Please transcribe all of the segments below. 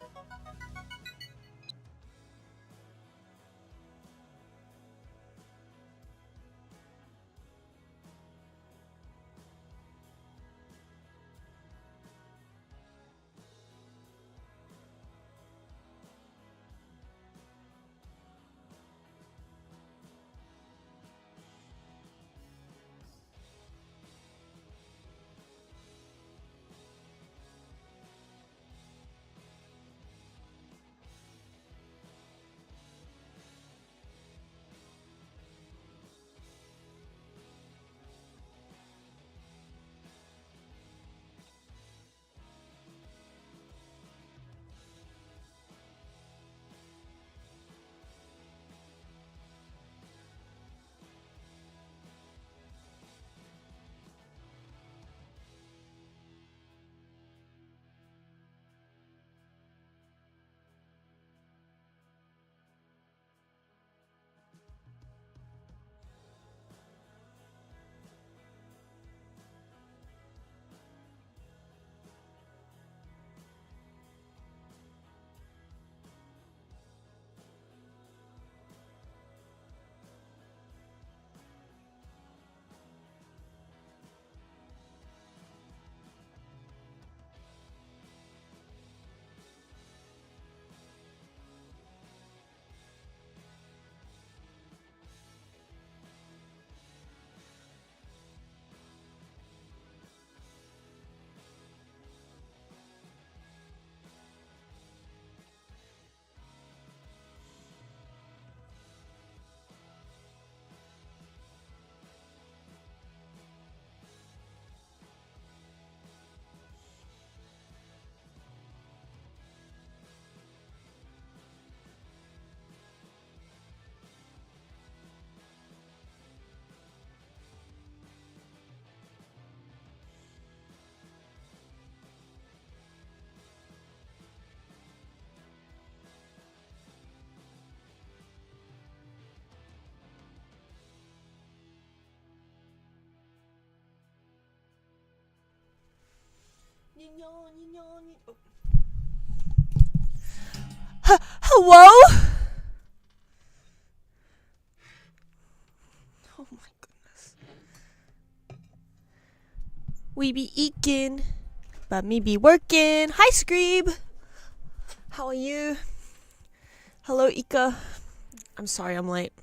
Oh. Hello? Oh my goodness. We be eakin', but me be working. Hi, Screeb. How are you? Hello, Ika. I'm sorry I'm late.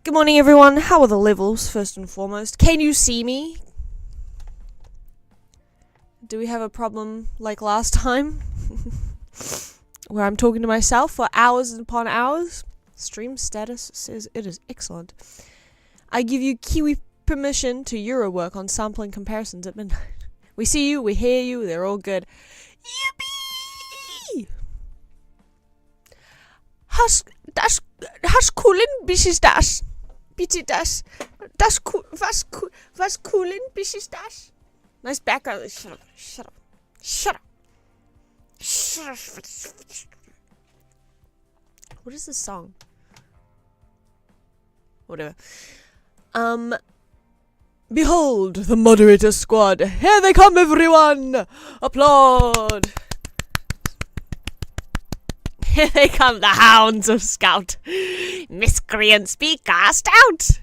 Good morning, everyone. How are the levels, first and foremost? Can you see me? Do we have a problem like last time? Where I'm talking to myself for hours upon hours? Stream status says it is excellent. I give you Kiwi permission to Euro work on sampling comparisons at midnight. We see you, we hear you, they're all good. Yippee! Hast coolen, bis ist das? Bitte das was coolen, bis ist das? Nice background. Shut up. What is this song? Whatever. Behold the moderator squad. Here they come, everyone. Applaud. Here they come, the hounds of Scout. Miscreants be cast out.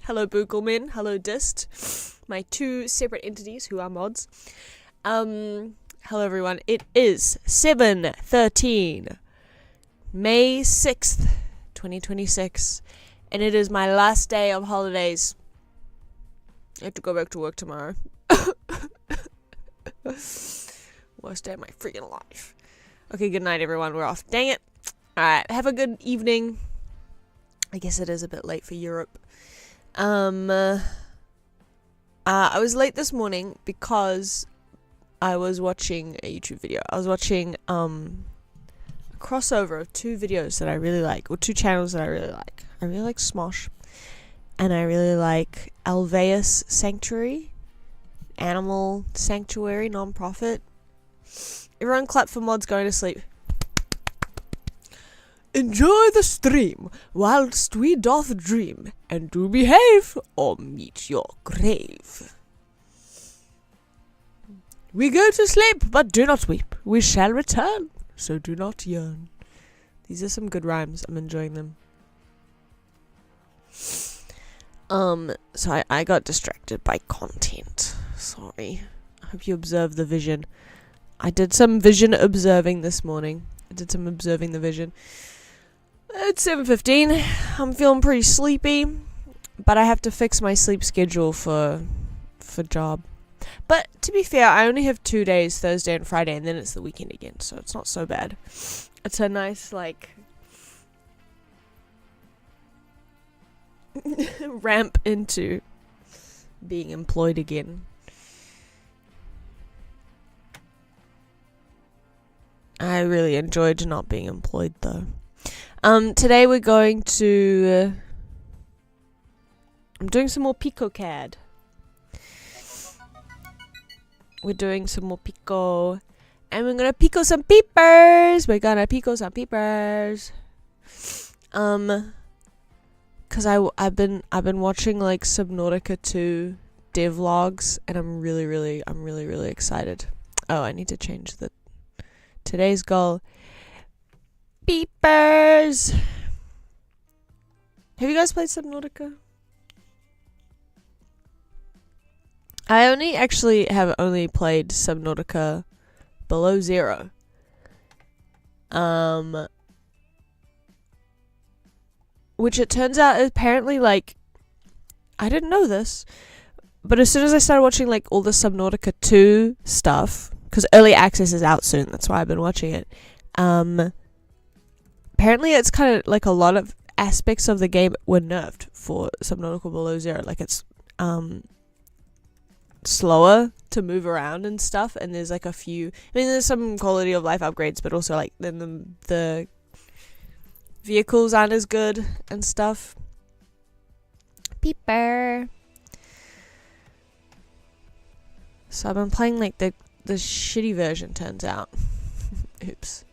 Hello, Boogelmin. Hello, Dist. My two separate entities who are mods. Hello, everyone. It is 7/13, May 6th, 2026. And it is my last day of holidays. I have to go back to work tomorrow. Worst day of my freaking life. Okay, good night, everyone. We're off. Dang it. Alright, have a good evening. I guess it is a bit late for Europe. I was late this morning because I was watching a YouTube video. I was watching a crossover of two videos that I really like, or two channels that I really like. I really like Smosh, and I really like Alveus Sanctuary, Animal Sanctuary, non-profit. Everyone clap for mods going to sleep. Enjoy the stream whilst we doth dream, and do behave or meet your grave. We go to sleep, but do not weep. We shall return, so do not yearn. These are some good rhymes. I'm enjoying them. So I got distracted by content. Sorry. I hope you observed the vision. I did some vision observing this morning. I did some observing the vision. It's 7:15. I'm feeling pretty sleepy, but I have to fix my sleep schedule for job. But to be fair, I only have 2 days, Thursday and Friday, and then it's the weekend again, so it's not so bad. It's a nice, like, ramp into being employed again. I really enjoyed not being employed, though. Today we're going to... I'm doing some more picocad. We're doing some more pico. And we're gonna pico some peepers! We're gonna pico some peepers. Cause I've been watching like Subnautica 2 devlogs, and I'm really excited. Oh, I need to change today's goal. Peepers! Have you guys played Subnautica? I have only played Subnautica Below Zero. Which it turns out apparently, like, I didn't know this, but as soon as I started watching like all the Subnautica 2 stuff, because early access is out soon, that's why I've been watching it. Apparently it's kind of like a lot of aspects of the game were nerfed for Subnautica Below Zero. Like it's slower to move around and stuff, and there's like a few, I mean there's some quality of life upgrades, but also like then the vehicles aren't as good and stuff. Peeper. So I've been playing like the shitty version, turns out. Oops.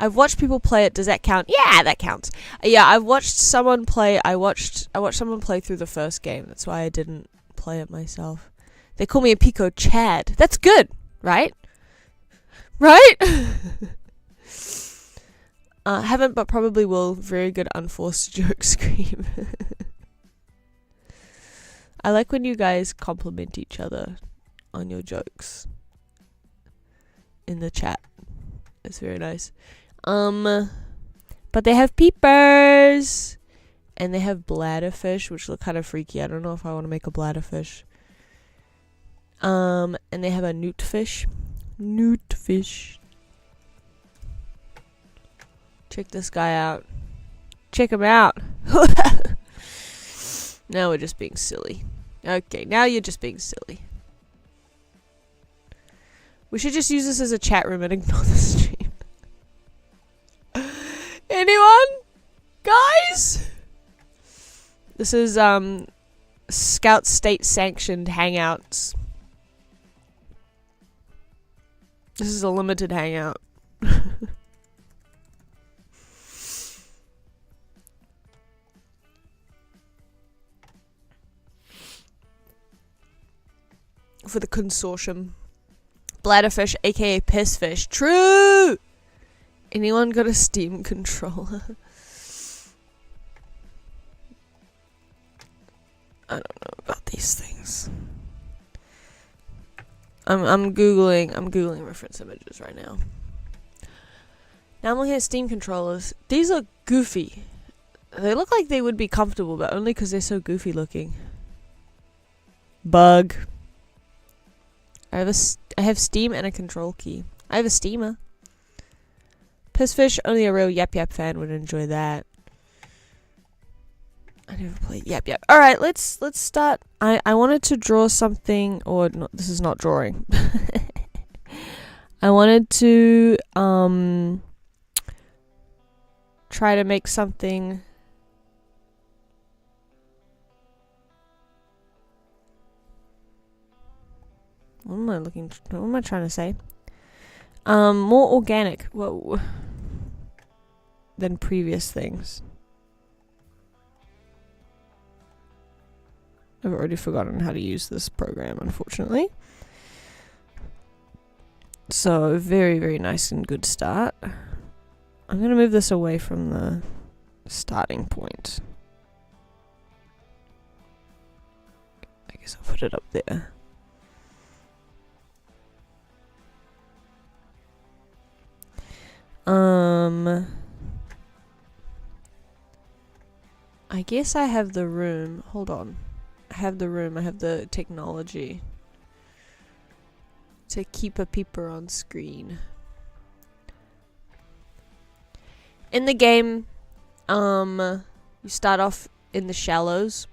I've watched people play it. Does that count? Yeah, that counts. Yeah, I've watched someone play. I watched someone play through the first game. That's why I didn't play it myself. They call me a picocad. That's good, right? Right? Haven't, but probably will. Very good unforced joke scream. I like when you guys compliment each other on your jokes in the chat. It's very nice. But they have peepers, and they have bladderfish, which look kind of freaky. I don't know if I want to make a bladderfish. And they have a newtfish. Newtfish. Check this guy out. Check him out. Now we're just being silly. Okay, now you're just being silly. We should just use this as a chat room and ignore the stream. Anyone? Guys? This is, Scout State sanctioned hangouts. This is a limited hangout. For the consortium. Bladderfish, aka pissfish. True! Anyone got a Steam controller? I don't know about these things. I'm googling reference images right now. Now I'm looking at Steam controllers. These look goofy. They look like they would be comfortable, but only because they're so goofy looking. Bug. I have Steam and a control key. I have a steamer. Pissfish, only a real Yap Yap fan would enjoy that. I never played Yap Yap. Alright, let's start. I wanted to draw something, or no, this is not drawing. I wanted to try to make something. What am I trying to say? More organic. Whoa. than previous things. I've already forgotten how to use this program, unfortunately. So, very, very nice and good start. I'm going to move this away from the starting point. I guess I'll put it up there. I guess I have the room. Hold on. I have the room. I have the technology to keep a peeper on screen. In the game, you start off in the shallows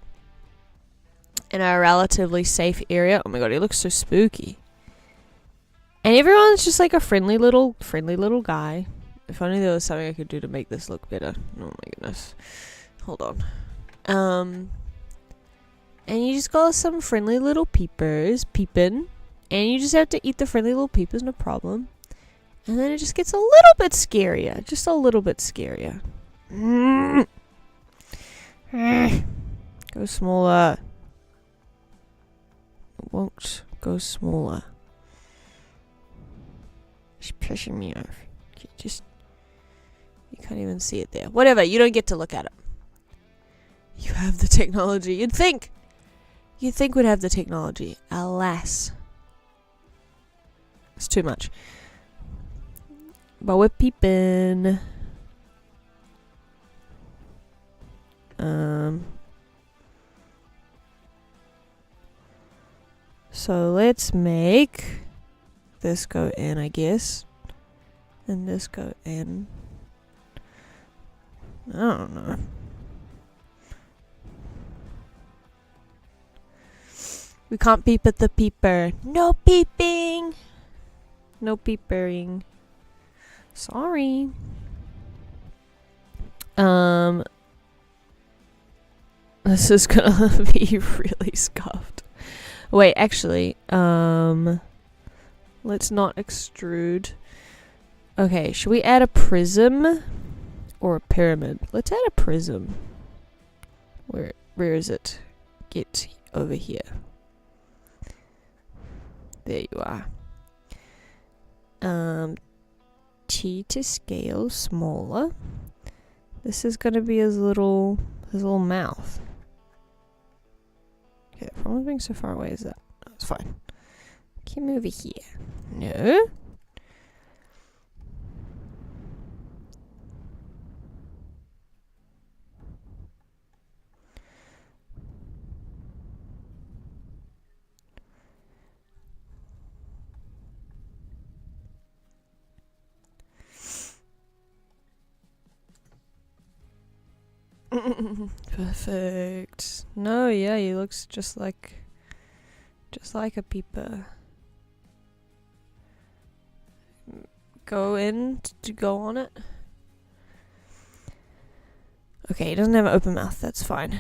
in a relatively safe area. Oh my god, he looks so spooky. And everyone's just like a friendly little guy. If only there was something I could do to make this look better. Oh my goodness. Hold on. And you just got some friendly little peepers peeping. And you just have to eat the friendly little peepers, no problem. And then it just gets a little bit scarier. Just a little bit scarier. Go smaller. It won't go smaller. It's pushing me off. You can't even see it there. Whatever, you don't get to look at it. You have the technology. You'd think we'd have the technology. Alas. It's too much. But we're peeping. So let's make this go in, I guess. And this go in. I don't know. We can't peep at the peeper. No peeping! No peepering. Sorry. This is gonna be really scuffed. Wait, actually, let's not extrude. Okay, should we add a prism or a pyramid? Let's add a prism. Where is it? Get over here. There you are. T to scale smaller. This is gonna be his little mouth. Okay, the problem being so far away is that. Oh, it's fine. Come over here. No. Perfect. No, yeah, he looks just like a peeper. Go in to go on it. Okay, he doesn't have an open mouth. That's fine.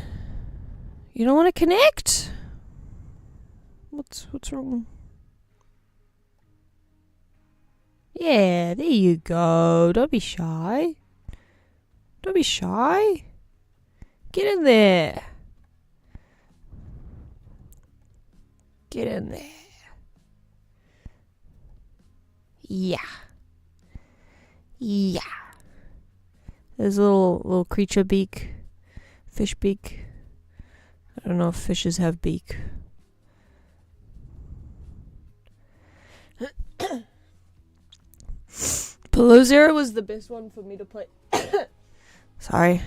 You don't want to connect? What's wrong? Yeah, there you go. Don't be shy. Don't be shy. Get in there. Get in there. Yeah. Yeah. There's a little creature beak. Fish beak. I don't know if fishes have beak. Below Zero was the best one for me to play. Sorry.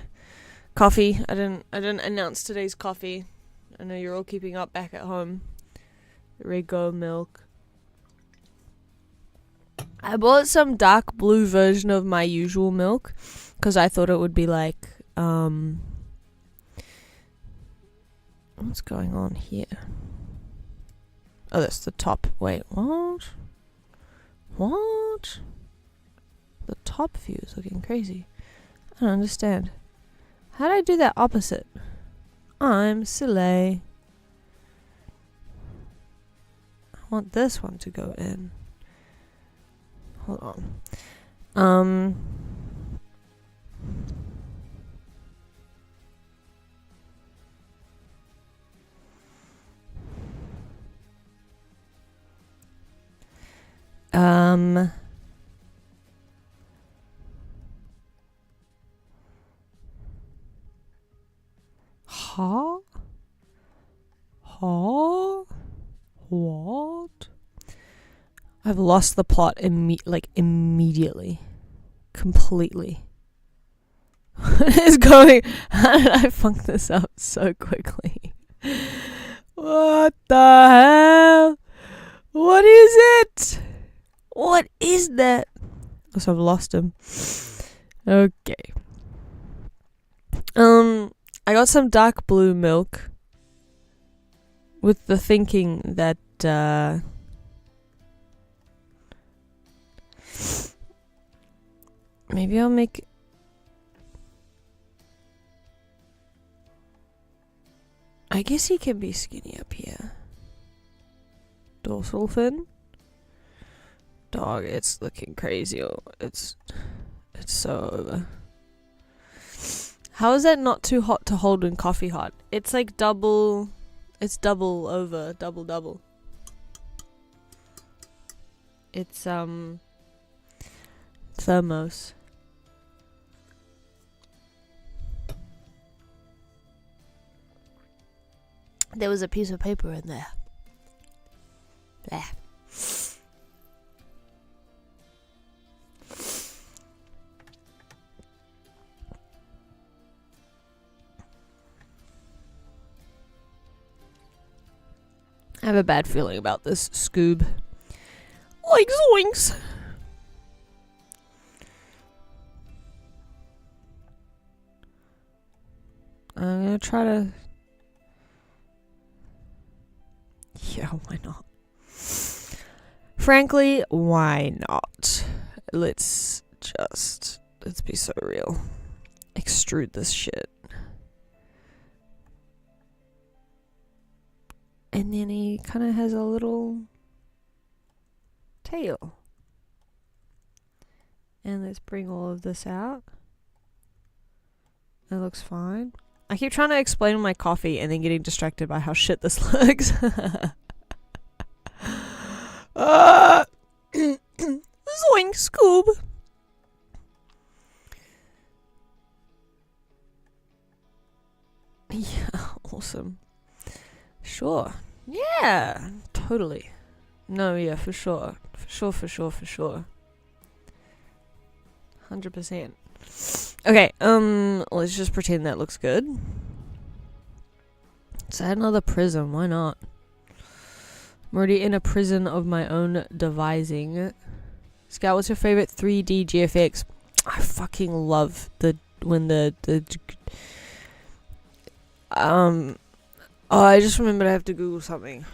Coffee. I didn't announce today's coffee. I know you're all keeping up back at home. Rego milk. I bought some dark blue version of my usual milk because I thought it would be like what's going on here? Oh, that's the top. Wait, what? What? The top view is looking crazy. I don't understand. How did I do that opposite? I'm silly. I want this one to go in. Hold on. Um. Huh? Huh? What? I've lost the plot immediately. Completely. What is going? How did I funk this up so quickly? What the hell? What is it? What is that? Also, I've lost him. Okay. I got some dark blue milk with the thinking that maybe I'll make I guess he can be skinny up here. Dorsal fin. Dog, it's looking crazy. It's so over. How is that not too hot to hold in coffee hot? It's like double. It's double over. Double. It's thermos. There was a piece of paper in there. There. I have a bad feeling about this Scoob. Like zoinks! I'm gonna try to... Yeah, why not? Frankly, why not? Let's be so real. Extrude this shit. And then he kind of has a little tail. And let's bring all of this out. It looks fine. I keep trying to explain my coffee and then getting distracted by how shit this looks. Zoink, Scoob. Yeah, awesome. Sure. Yeah, totally. No, yeah, for sure. For sure. 100%. Okay, let's just pretend that looks good. Let's add another prism, why not? I'm already in a prison of my own devising. Scout, what's your favorite 3D GFX? I fucking love oh, I just remembered I have to Google something.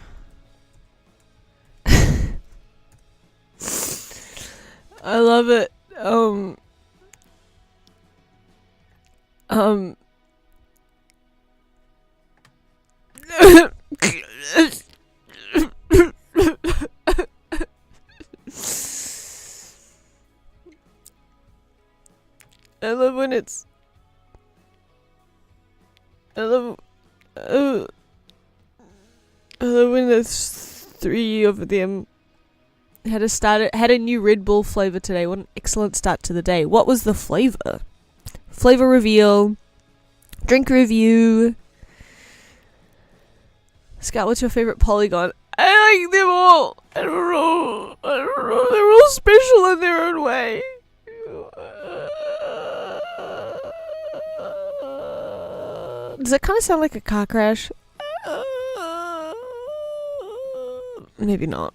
I love it. I love when it's... I love when there's 3 of them. Had a new Red Bull flavor today. What an excellent start to the day. What was the flavor? Flavor reveal. Drink review. Scout, what's your favorite polygon? I like them all. I don't know. They're all special in their own way. Does it kind of sound like a car crash? Maybe not.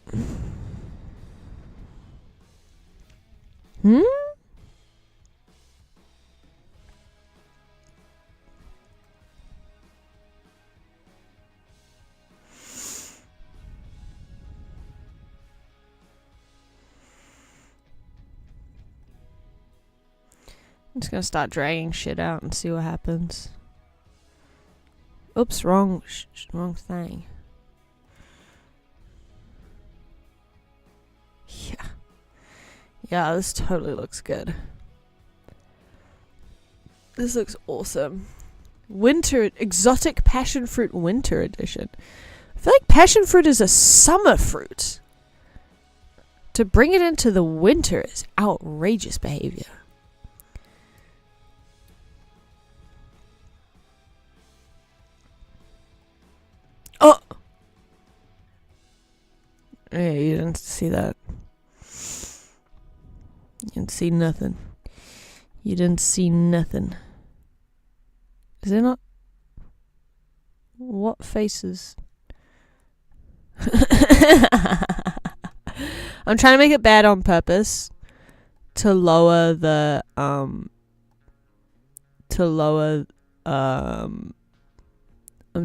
I'm just gonna start dragging shit out and see what happens. Oops, wrong thing. Yeah, this totally looks good. This looks awesome. Exotic passion fruit winter edition. I feel like passion fruit is a summer fruit. To bring it into the winter is outrageous behavior. Oh! Yeah, you didn't see that. You didn't see nothing. You didn't see nothing. Is there not? What faces? I'm trying to make it bad on purpose to lower the I'm trying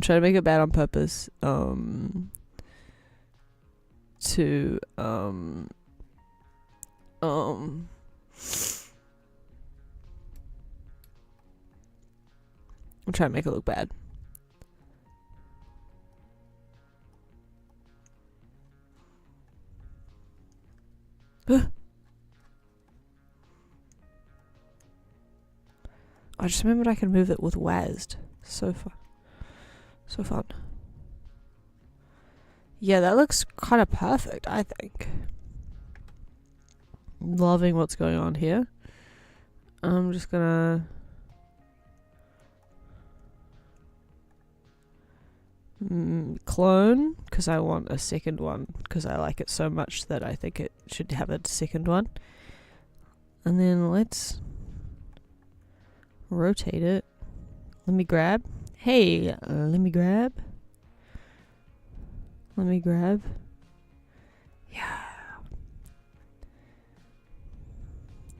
to make it bad on purpose I'm trying to make it look bad. I just remembered I can move it with WASD. So fun. Yeah, that looks kind of perfect, I think. Loving what's going on here. I'm just gonna clone, because I want a second one, because I like it so much that I think it should have a second one. And then let's rotate it. Let me grab. Hey, let me grab. Yeah.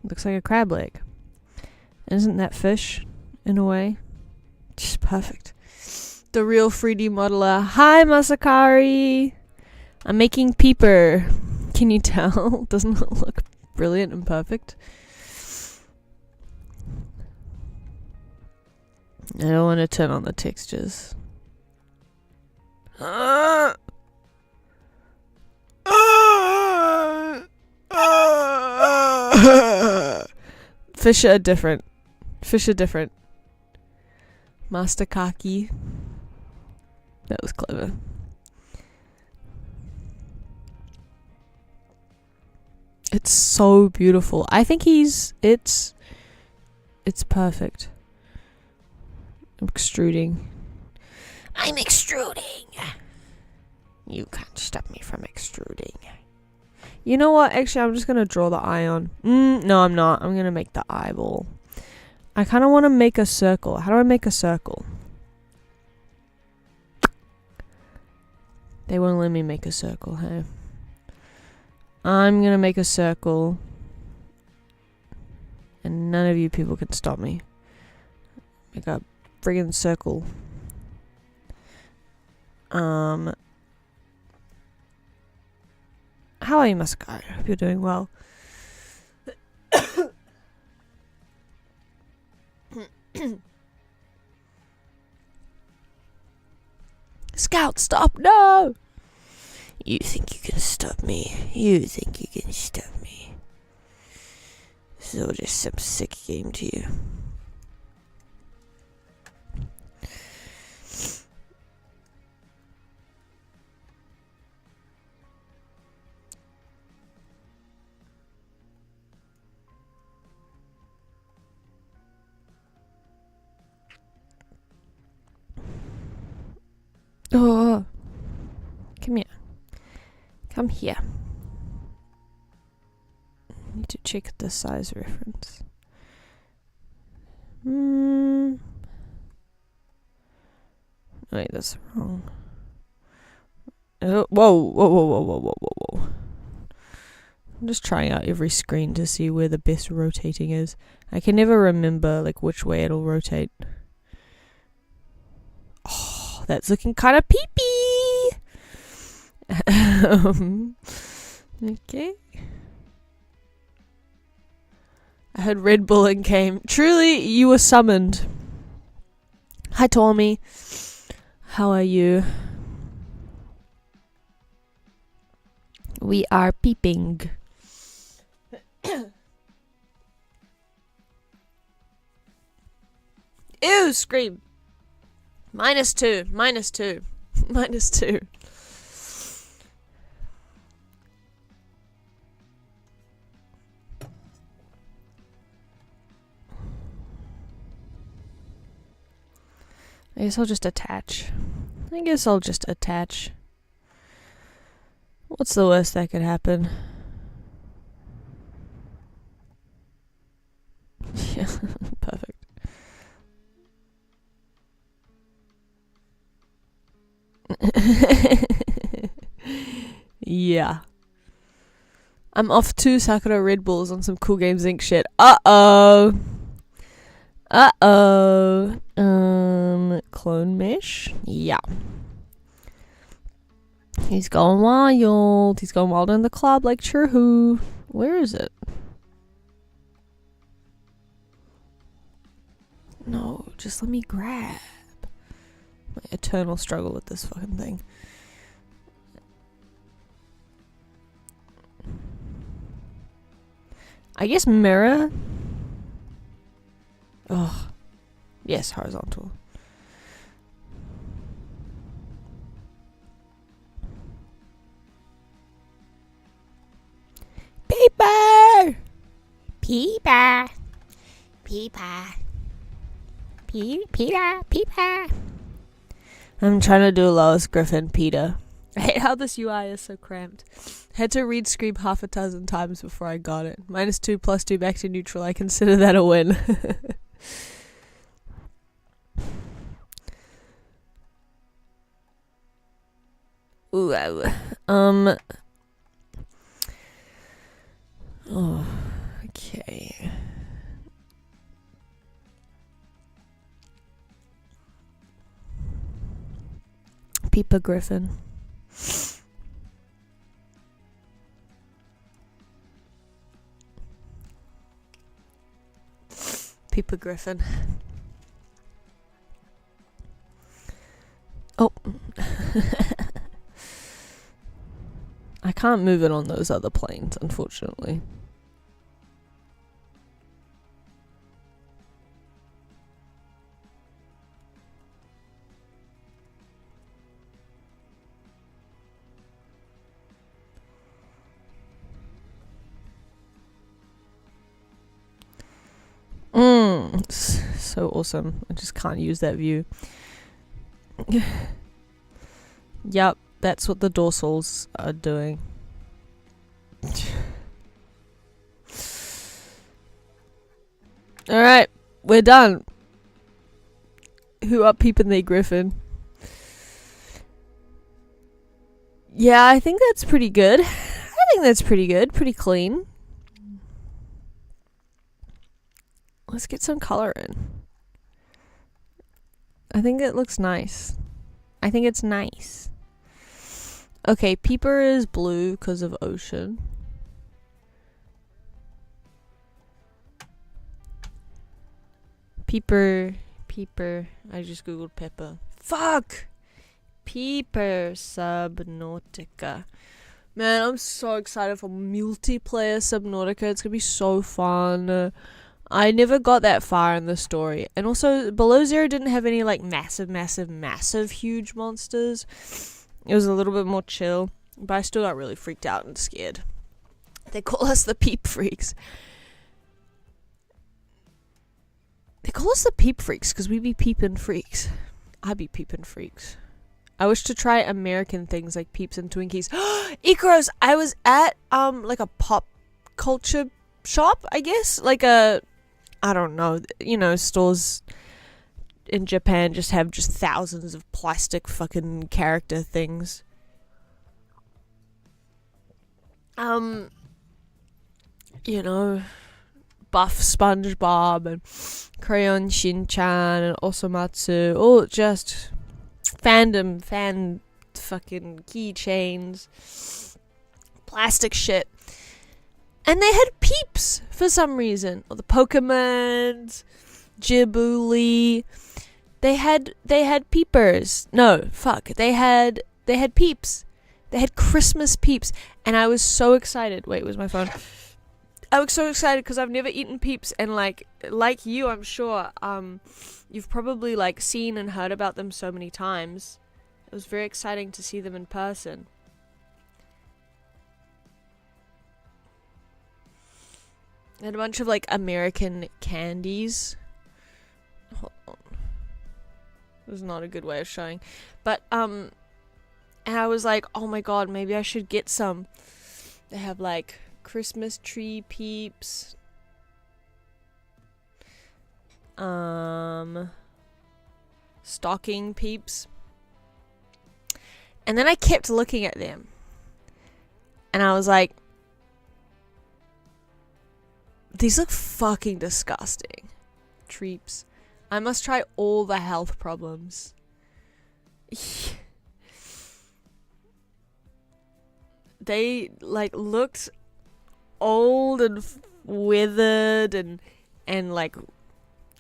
Looks like a crab leg. Isn't that fish, in a way? Just perfect. The real 3D modeler. Hi, Masakari! I'm making Peeper. Can you tell? Doesn't it look brilliant and perfect? I don't want to turn on the textures. Fish are different. Master Kaki. That was clever. It's so beautiful. I think it's perfect. I'm extruding. You can't stop me from extruding. You know what? Actually, I'm just going to draw the eye on. No, I'm not. I'm going to make the eyeball. I kind of want to make a circle. How do I make a circle? They won't let me make a circle, hey? I'm going to make a circle. And none of you people can stop me. Make a friggin' circle. How are you, Masakari? I hope you're doing well. Scout, stop! No! You think you can stop me? This is all just some sick game to you. Oh, come here. I need to check the size reference. Wait, that's wrong. Oh, whoa. I'm just trying out every screen to see where the best rotating is. I can never remember like which way it'll rotate. Oh, that's looking kind of peepee. Okay. I heard Red Bull and came. Truly, you were summoned. Hi, Tommy. How are you? We are peeping. Ew, scream. -2. -2. I guess I'll just attach. What's the worst that could happen? Yeah, perfect. Yeah. I'm off to Sakura Red Bulls on some Cool Games Inc. shit. Uh-oh. Clone mesh? Yeah. He's going wild. He's going wild in the club like Churhoo. Where is it? No, just let me grab. My eternal struggle with this fucking thing. I guess mirror. Oh, yes, horizontal. Peeper! Peeper! Peeper! Peeper! I'm trying to do Lois Griffin, Peter. I hate how this UI is so cramped. Had to read Scream half a dozen times before I got it. -2 + 2 back to neutral. I consider that a win. Ooh, oh, okay. Peeper Griffin. Peeper Griffin. Oh. I can't move it on those other planes, unfortunately. So awesome. I just can't use that view. Yep, that's what the dorsals are doing. Alright, we're done. Who up peeping there, Griffin? Yeah, I think that's pretty good. Pretty clean. Let's get some color in. I think it looks nice. I think it's nice. Okay, Peeper is blue because of ocean. Peeper. I just googled Pepper. Fuck! Peeper Subnautica. Man, I'm so excited for multiplayer Subnautica. It's gonna be so fun. I never got that far in the story. And also, Below Zero didn't have any, like, massive, huge monsters. It was a little bit more chill. But I still got really freaked out and scared. They call us the Peep Freaks. They call us the Peep Freaks because we be peeping freaks. I be peeping freaks. I wish to try American things like Peeps and Twinkies. Icaros! I was at, like a pop culture shop, I guess? Like a... I don't know, stores in Japan just have thousands of plastic fucking character things. Buff SpongeBob and Crayon Shin-chan and Osomatsu, all just fan fucking keychains, plastic shit. And they had Peeps for some reason. Or the Pokemons, Ghibli. They had Peepers. No, fuck. They had Peeps. They had Christmas Peeps. And I was so excited. Wait, where's my phone? I was so excited because I've never eaten Peeps. And like you, I'm sure, you've probably like seen and heard about them so many times. It was very exciting to see them in person. And a bunch of, like, American candies. Hold on. It was not a good way of showing. But, and I was like, oh my god, maybe I should get some. They have, like, Christmas tree peeps. Stocking peeps. And then I kept looking at them. And I was like, these look fucking disgusting. Treeps. I must try all the health problems. They, like, looked old and withered and like,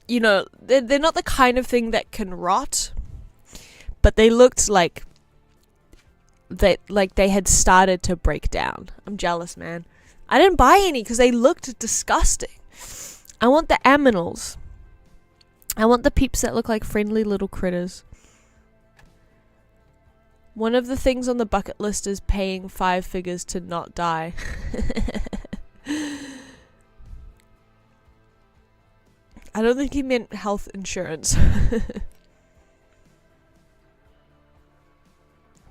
you know, they're not the kind of thing that can rot, but they looked like they had started to break down. I'm jealous, man. I didn't buy any because they looked disgusting. I want the aminals. I want the peeps that look like friendly little critters. One of the things on the bucket list is paying 5 figures to not die. I don't think he meant health insurance.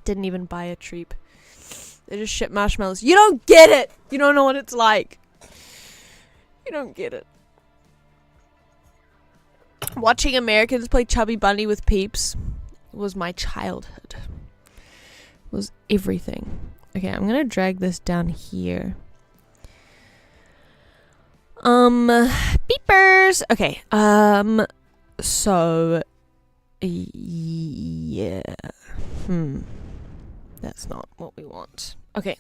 Didn't even buy a treep. They just ship marshmallows. You don't get it! You don't know what it's like. You don't get it. Watching Americans play Chubby Bunny with peeps was my childhood. Was everything. Okay, I'm gonna drag this down here. Beepers! Okay, so, yeah. That's not what we want. Okay.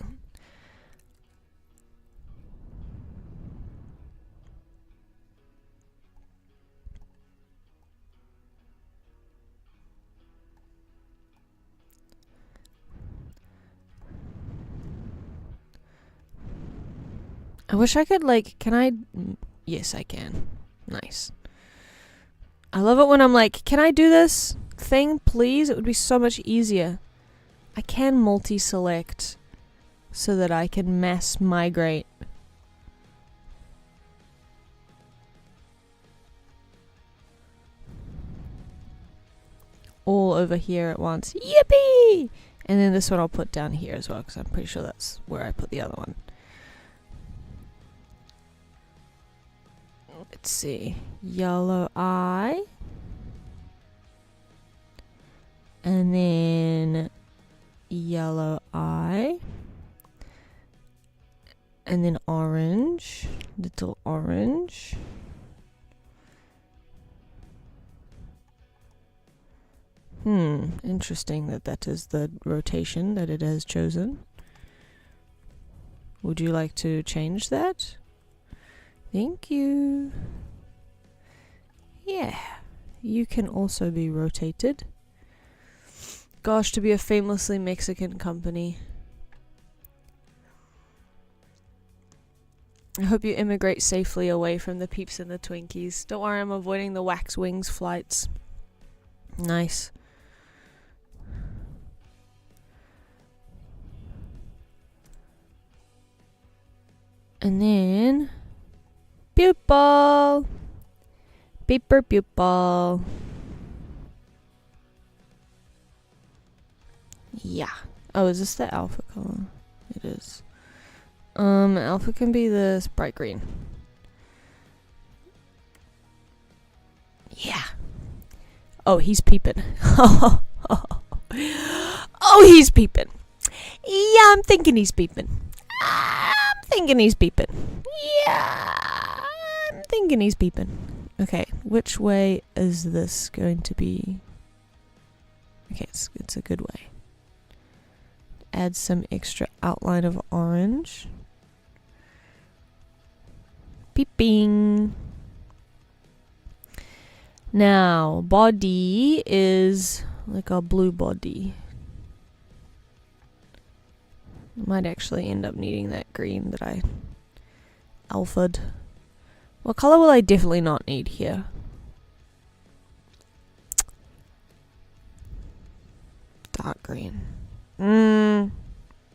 I wish I could, like, can I? Yes, I can. Nice. I love it when I'm like, can I do this thing, please? It would be so much easier. I can multi-select so that I can mass migrate. All over here at once. Yippee! And then this one I'll put down here as well, because I'm pretty sure that's where I put the other one. Let's see. Yellow eye. And then yellow eye. And then orange. Little orange. Interesting that is the rotation that it has chosen. Would you like to change that? Thank you. Yeah, you can also be rotated. Gosh, to be a famously Mexican company. I hope you immigrate safely away from the peeps and the Twinkies. Don't worry, I'm avoiding the wax wings flights. Nice. And then pupil. Paper pupil. Yeah. Oh, is this the alpha color? It is. Alpha can be this bright green. Yeah. Oh, he's peeping. Oh, he's peeping. Yeah, I'm thinking he's peeping. I'm thinking he's peeping. Yeah, I'm thinking he's peeping. Okay, which way is this going to be? Okay, it's a good way. Add some extra outline of orange. Peeping. Now, body is like a blue body. Might actually end up needing that green that I alphaed. What color will I definitely not need here? Dark green.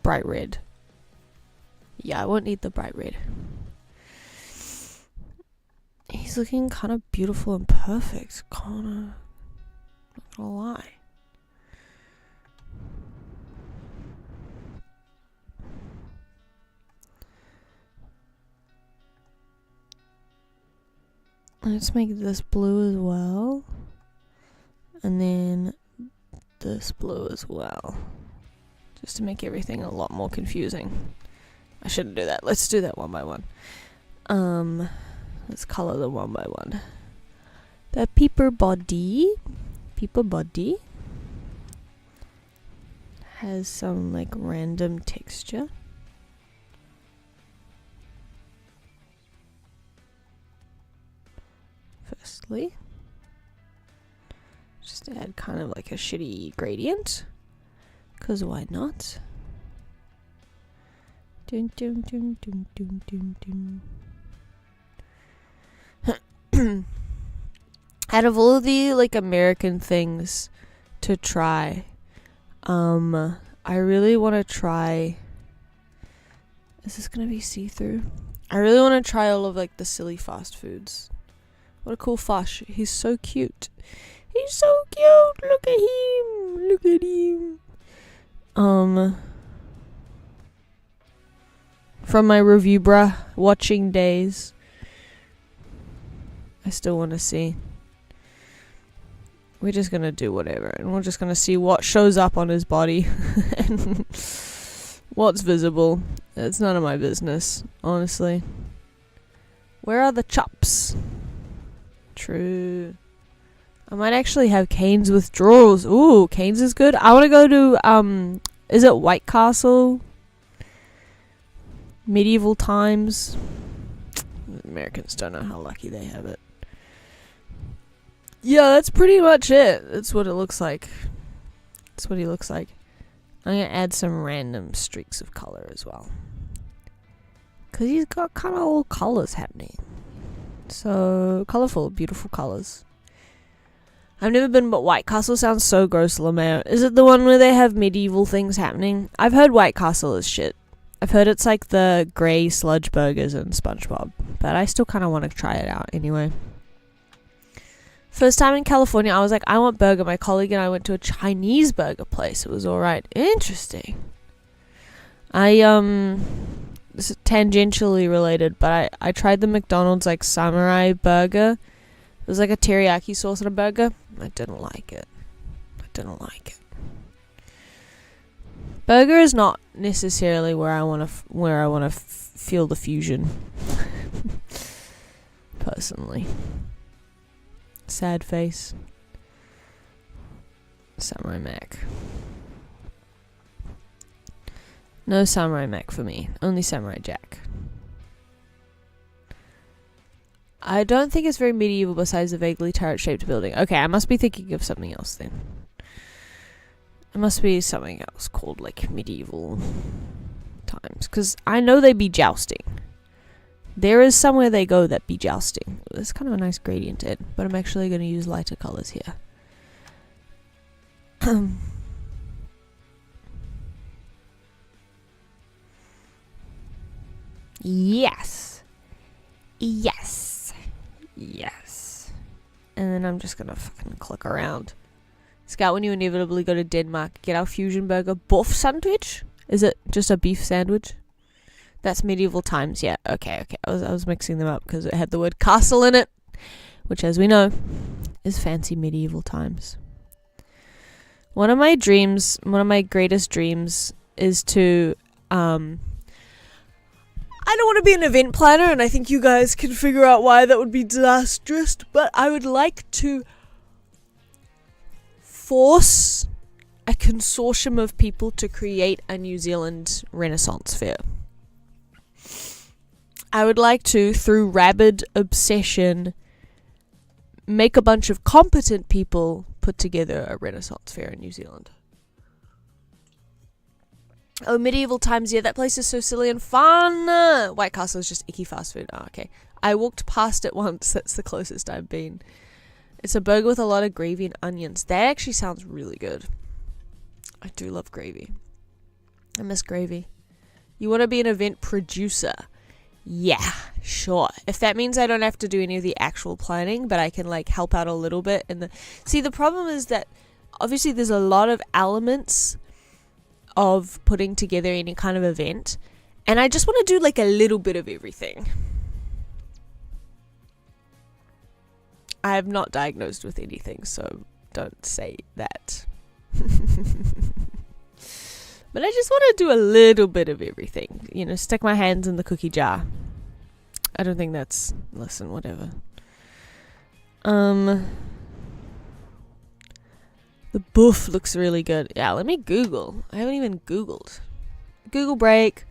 Bright red. Yeah, I won't need the bright red. He's looking kind of beautiful and perfect. Not Not gonna lie. Let's make this blue as well. And then this blue as well. Just to make everything a lot more confusing. I shouldn't do that. Let's do that one by one. Let's color them one by one. The peeper body has some like random texture. Firstly, just add kind of like a shitty gradient, cause why not? Dun, dun, dun, dun, dun, dun, dun. Out of all of the like American things to try, I really want to try. Is this gonna be see-through? I really want to try all of like the silly fast foods. What a cool fush. He's so cute. He's so cute. Look at him. Look at him. From my review bruh watching days, I still want to see. We're just gonna do whatever, and we're just gonna see what shows up on his body and what's visible. It's none of my business, honestly. Where are the chops? True. I might actually have Cane's withdrawals. Ooh, Cane's is good. I want to go to, is it White Castle? Medieval times. Americans don't know how lucky they have it. Yeah, that's pretty much it. That's what it looks like. That's what he looks like. I'm going to add some random streaks of color as well. Because he's got kind of all colors happening. So, colourful, beautiful colours. I've never been, but White Castle sounds so gross, LeMayo. Is it the one where they have medieval things happening? I've heard White Castle is shit. I've heard it's like the grey sludge burgers in SpongeBob. But I still kind of want to try it out anyway. First time in California, I was like, I want burger. My colleague and I went to a Chinese burger place. It was alright. Interesting. This is tangentially related, but I tried the McDonald's like samurai burger. It was like a teriyaki sauce in a burger. I didn't like it. Burger is not necessarily where I want to feel the fusion. Personally. Sad face. Samurai Mac. No Samurai Mac for me. Only Samurai Jack. I don't think it's very medieval besides the vaguely turret-shaped building. Okay, I must be thinking of something else then. It must be something else called, like, medieval times. Because I know they be jousting. There is somewhere they go that be jousting. There's kind of a nice gradient in, but I'm actually going to use lighter colours here. Yes. And then I'm just going to fucking click around. Scout, when you inevitably go to Denmark, get our fusion burger boff sandwich? Is it just a beef sandwich? That's medieval times, yeah. Okay. I was mixing them up because it had the word castle in it, which, as we know, is fancy medieval times. One of my greatest dreams is to, I don't want to be an event planner, and I think you guys can figure out why that would be disastrous, but I would like to force a consortium of people to create a New Zealand Renaissance fair. I would like to, through rabid obsession, make a bunch of competent people put together a Renaissance fair in New Zealand. Oh, medieval times, yeah, that place is so silly and fun. White Castle is just icky fast food. Oh, okay. I walked past it once. That's the closest I've been. It's a burger with a lot of gravy and onions. That actually sounds really good. I do love gravy. I miss gravy. You want to be an event producer. Yeah, sure. If that means I don't have to do any of the actual planning, but I can like help out a little bit. See, the problem is that obviously there's a lot of elements of putting together any kind of event, and I just want to do like a little bit of everything. I am not diagnosed with anything, so don't say that. But I just want to do a little bit of everything. You know, stick my hands in the cookie jar. I don't think that's... Listen, whatever. The boof looks really good. Yeah, let me Google. I haven't even Googled. Google break.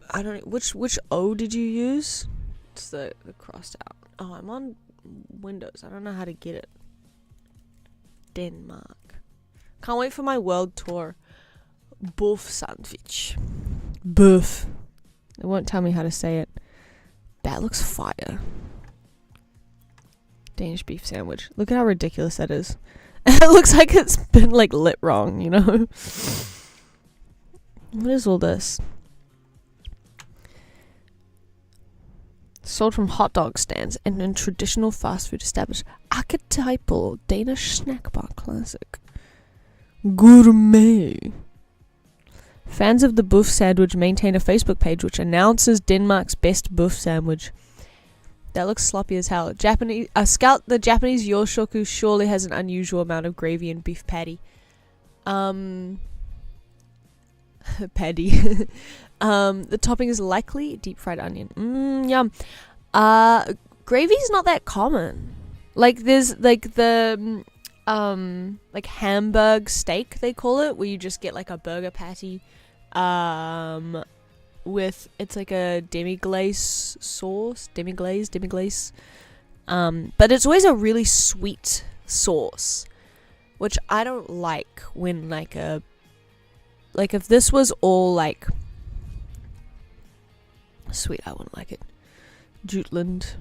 I don't know. Which O did you use? It's the crossed out. Oh, I'm on Windows. I don't know how to get it. Denmark. Can't wait for my world tour. Boof sandwich. Boof. It won't tell me how to say it. That looks fire. Danish beef sandwich. Look at how ridiculous that is. It looks like it's been like lit wrong, you know? What is all this? Sold from hot dog stands and in traditional fast food establishment. Archetypal Danish snack bar classic. Gourmet. Fans of the boof sandwich maintain a Facebook page which announces Denmark's best boof sandwich. That looks sloppy as hell. Scout the Japanese yoshoku surely has an unusual amount of gravy and beef patty. Paddy. The topping is likely deep fried onion. Yum. Gravy's not that common. Like there's like the like Hamburg steak they call it, where you just get like a burger patty with it's like a demi-glace sauce, demi-glaze, but it's always a really sweet sauce, which I don't like. When like if this was all like sweet, I wouldn't like it. Jutland,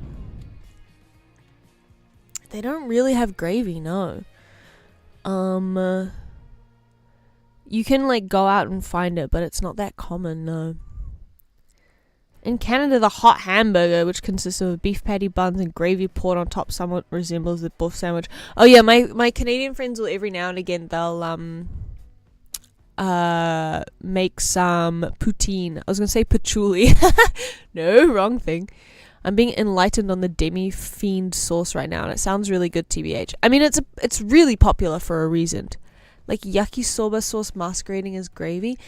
they don't really have gravy, no. You can like go out and find it, but it's not that common, no. In Canada, the hot hamburger, which consists of beef patty, buns, and gravy poured on top, somewhat resembles the boof sandwich. Oh yeah, my Canadian friends will every now and again they'll make some poutine. I was gonna say patchouli. No, wrong thing. I'm being enlightened on the demi-fiend sauce right now, and it sounds really good, TBH. I mean, it's really popular for a reason. Like yakisoba sauce masquerading as gravy.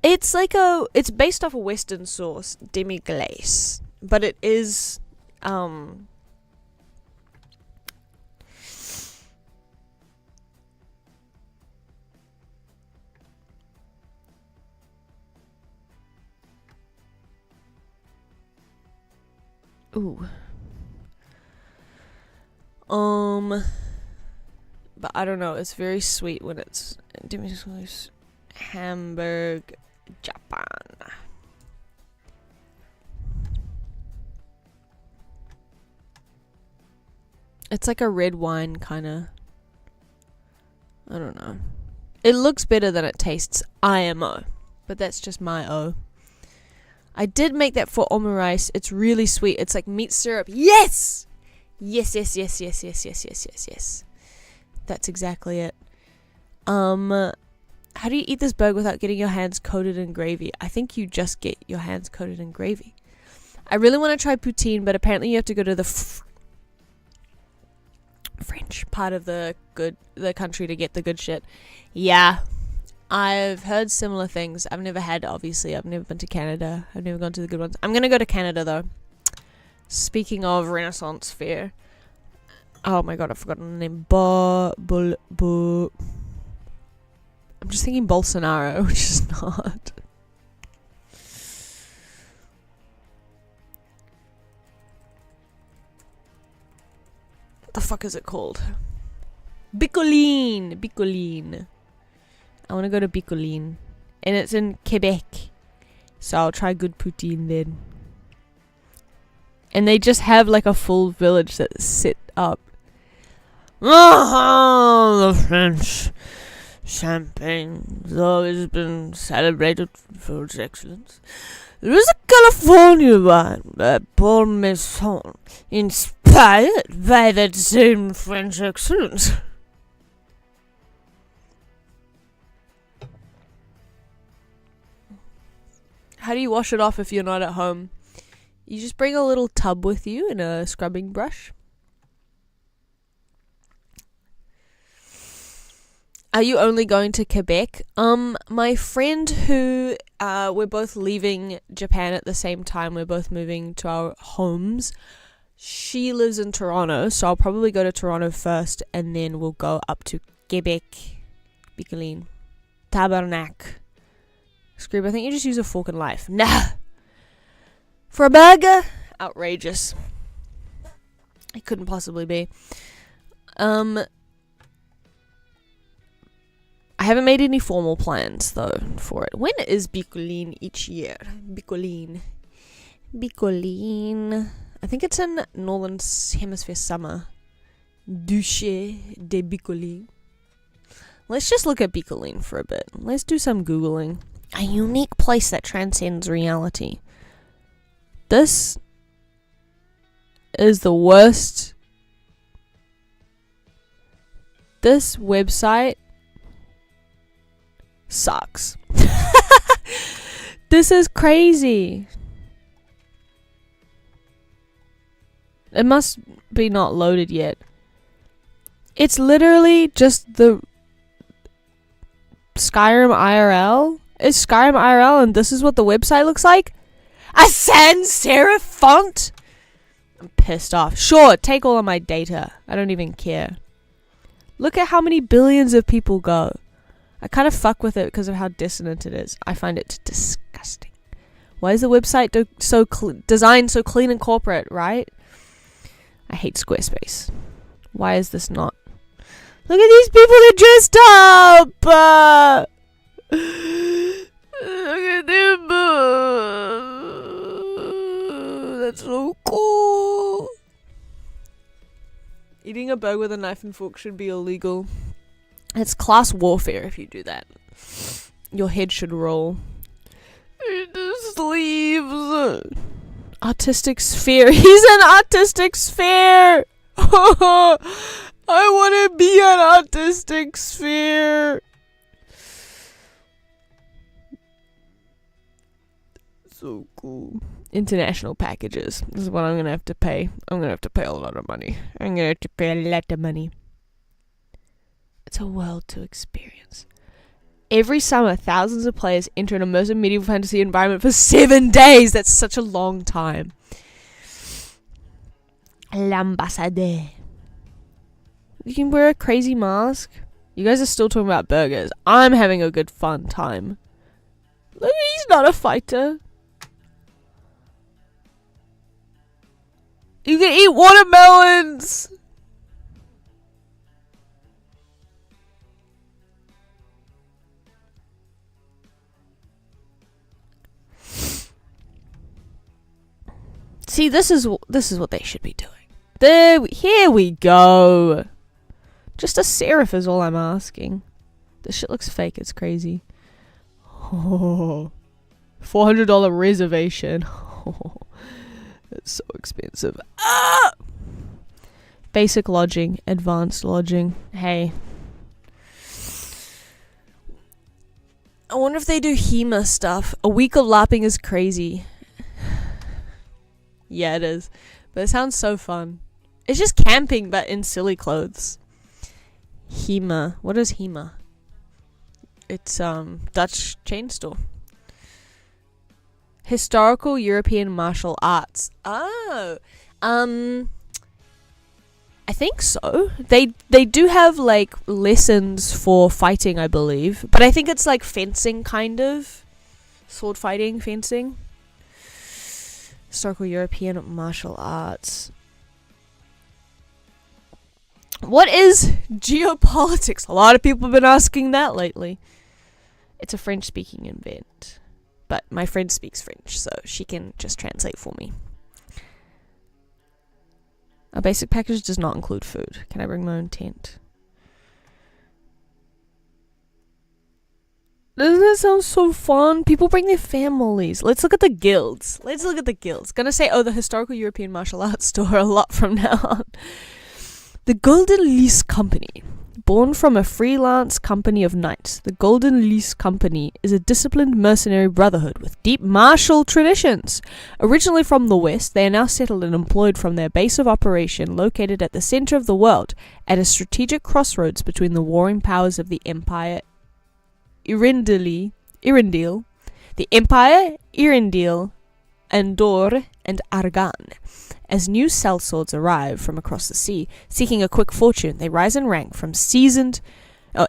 It's like it's based off a Western sauce, demi-glace, but it is ooh. But I don't know, it's very sweet when it's demi-glace. Hamburg, Japan. It's like a red wine kind of. I don't know. It looks better than it tastes, IMO. But that's just my O. I did make that for omurice. It's really sweet. It's like meat syrup. Yes! Yes. That's exactly it. How do you eat this burger without getting your hands coated in gravy? I think you just get your hands coated in gravy. I really want to try poutine, but apparently you have to go to the French part of the country to get the good shit. Yeah, I've heard similar things. I've never had, obviously. I've never been to Canada. I've never gone to the good ones. I'm going to go to Canada, though. Speaking of Renaissance Fair. Oh my god, I've forgotten the name. I'm just thinking Bolsonaro, which is not. What the fuck is it called? Bicoline. I want to go to Bicoline. And it's in Quebec. So I'll try good poutine then. And they just have like a full village that's set up. Oh, the French. Champagne has always been celebrated for its excellence. There is a California wine, Paul Maison, inspired by that same French excellence. How do you wash it off if you're not at home? You just bring a little tub with you and a scrubbing brush. Are you only going to Quebec? My friend who, we're both leaving Japan at the same time. We're both moving to our homes. She lives in Toronto, so I'll probably go to Toronto first, and then we'll go up to Quebec, Bicoline, Tabernac. Scroob, I think you just use a fork and knife. Nah! For a burger? Outrageous. It couldn't possibly be. I haven't made any formal plans, though, for it. When is Bicoline each year? Bicoline. I think it's in Northern Hemisphere summer. Duché de Bicoline. Let's just look at Bicoline for a bit. Let's do some Googling. A unique place that transcends reality. This is the worst. This website sucks. This is crazy. It must be not loaded yet. It's literally just the Skyrim IRL. It's Skyrim IRL and this is what the website looks like? A sans serif font? I'm pissed off. Sure, take all of my data. I don't even care. Look at how many billions of people go. I kind of fuck with it because of how dissonant it is. I find it disgusting. Why is the website designed so clean and corporate, right? I hate Squarespace. Why is this not? Look at these people that dressed up! Look at them! That's so cool! Eating a burger with a knife and fork should be illegal. It's class warfare if you do that. Your head should roll. The sleeves. Artistic sphere. He's an artistic sphere. I want to be an artistic sphere. So cool. International packages. This is what I'm going to have to pay. I'm going to have to pay a lot of money. I'm going to have to pay a lot of money. It's a world to experience. Every summer, thousands of players enter an immersive medieval fantasy environment for 7 days. That's such a long time. L'ambassadeur. You can wear a crazy mask. You guys are still talking about burgers. I'm having a good fun time. Look, he's not a fighter. You can eat watermelons. See, this is what they should be doing. Here we go. Just a serif is all I'm asking. This shit looks fake. It's crazy. Oh, $400 reservation. Oh, it's so expensive. Ah! Basic lodging, advanced lodging. Hey. I wonder if they do HEMA stuff. A week of LARPing is crazy. Yeah, it is. But it sounds so fun. It's just camping, but in silly clothes. HEMA. What is HEMA? It's, Dutch chain store. Historical European martial arts. Oh. I think so. They do have, like, lessons for fighting, I believe. But I think it's, like, fencing, kind of. Sword fighting, fencing. Historical European martial arts. What is geopolitics? A lot of people have been asking that lately. It's a French-speaking event. But my friend speaks French, so she can just translate for me. A basic package does not include food. Can I bring my own tent? Doesn't that sound so fun? People bring their families. Let's look at the guilds. Gonna say, the historical European martial arts store a lot from now on. The Golden Lease Company. Born from a freelance company of knights, the Golden Lease Company is a disciplined mercenary brotherhood with deep martial traditions. Originally from the west, they are now settled and employed from their base of operation located at the center of the world, at a strategic crossroads between the warring powers of the Empire Irindil, Andor, and Argan. As new sellswords arrive from across the sea, seeking a quick fortune, they rise in rank from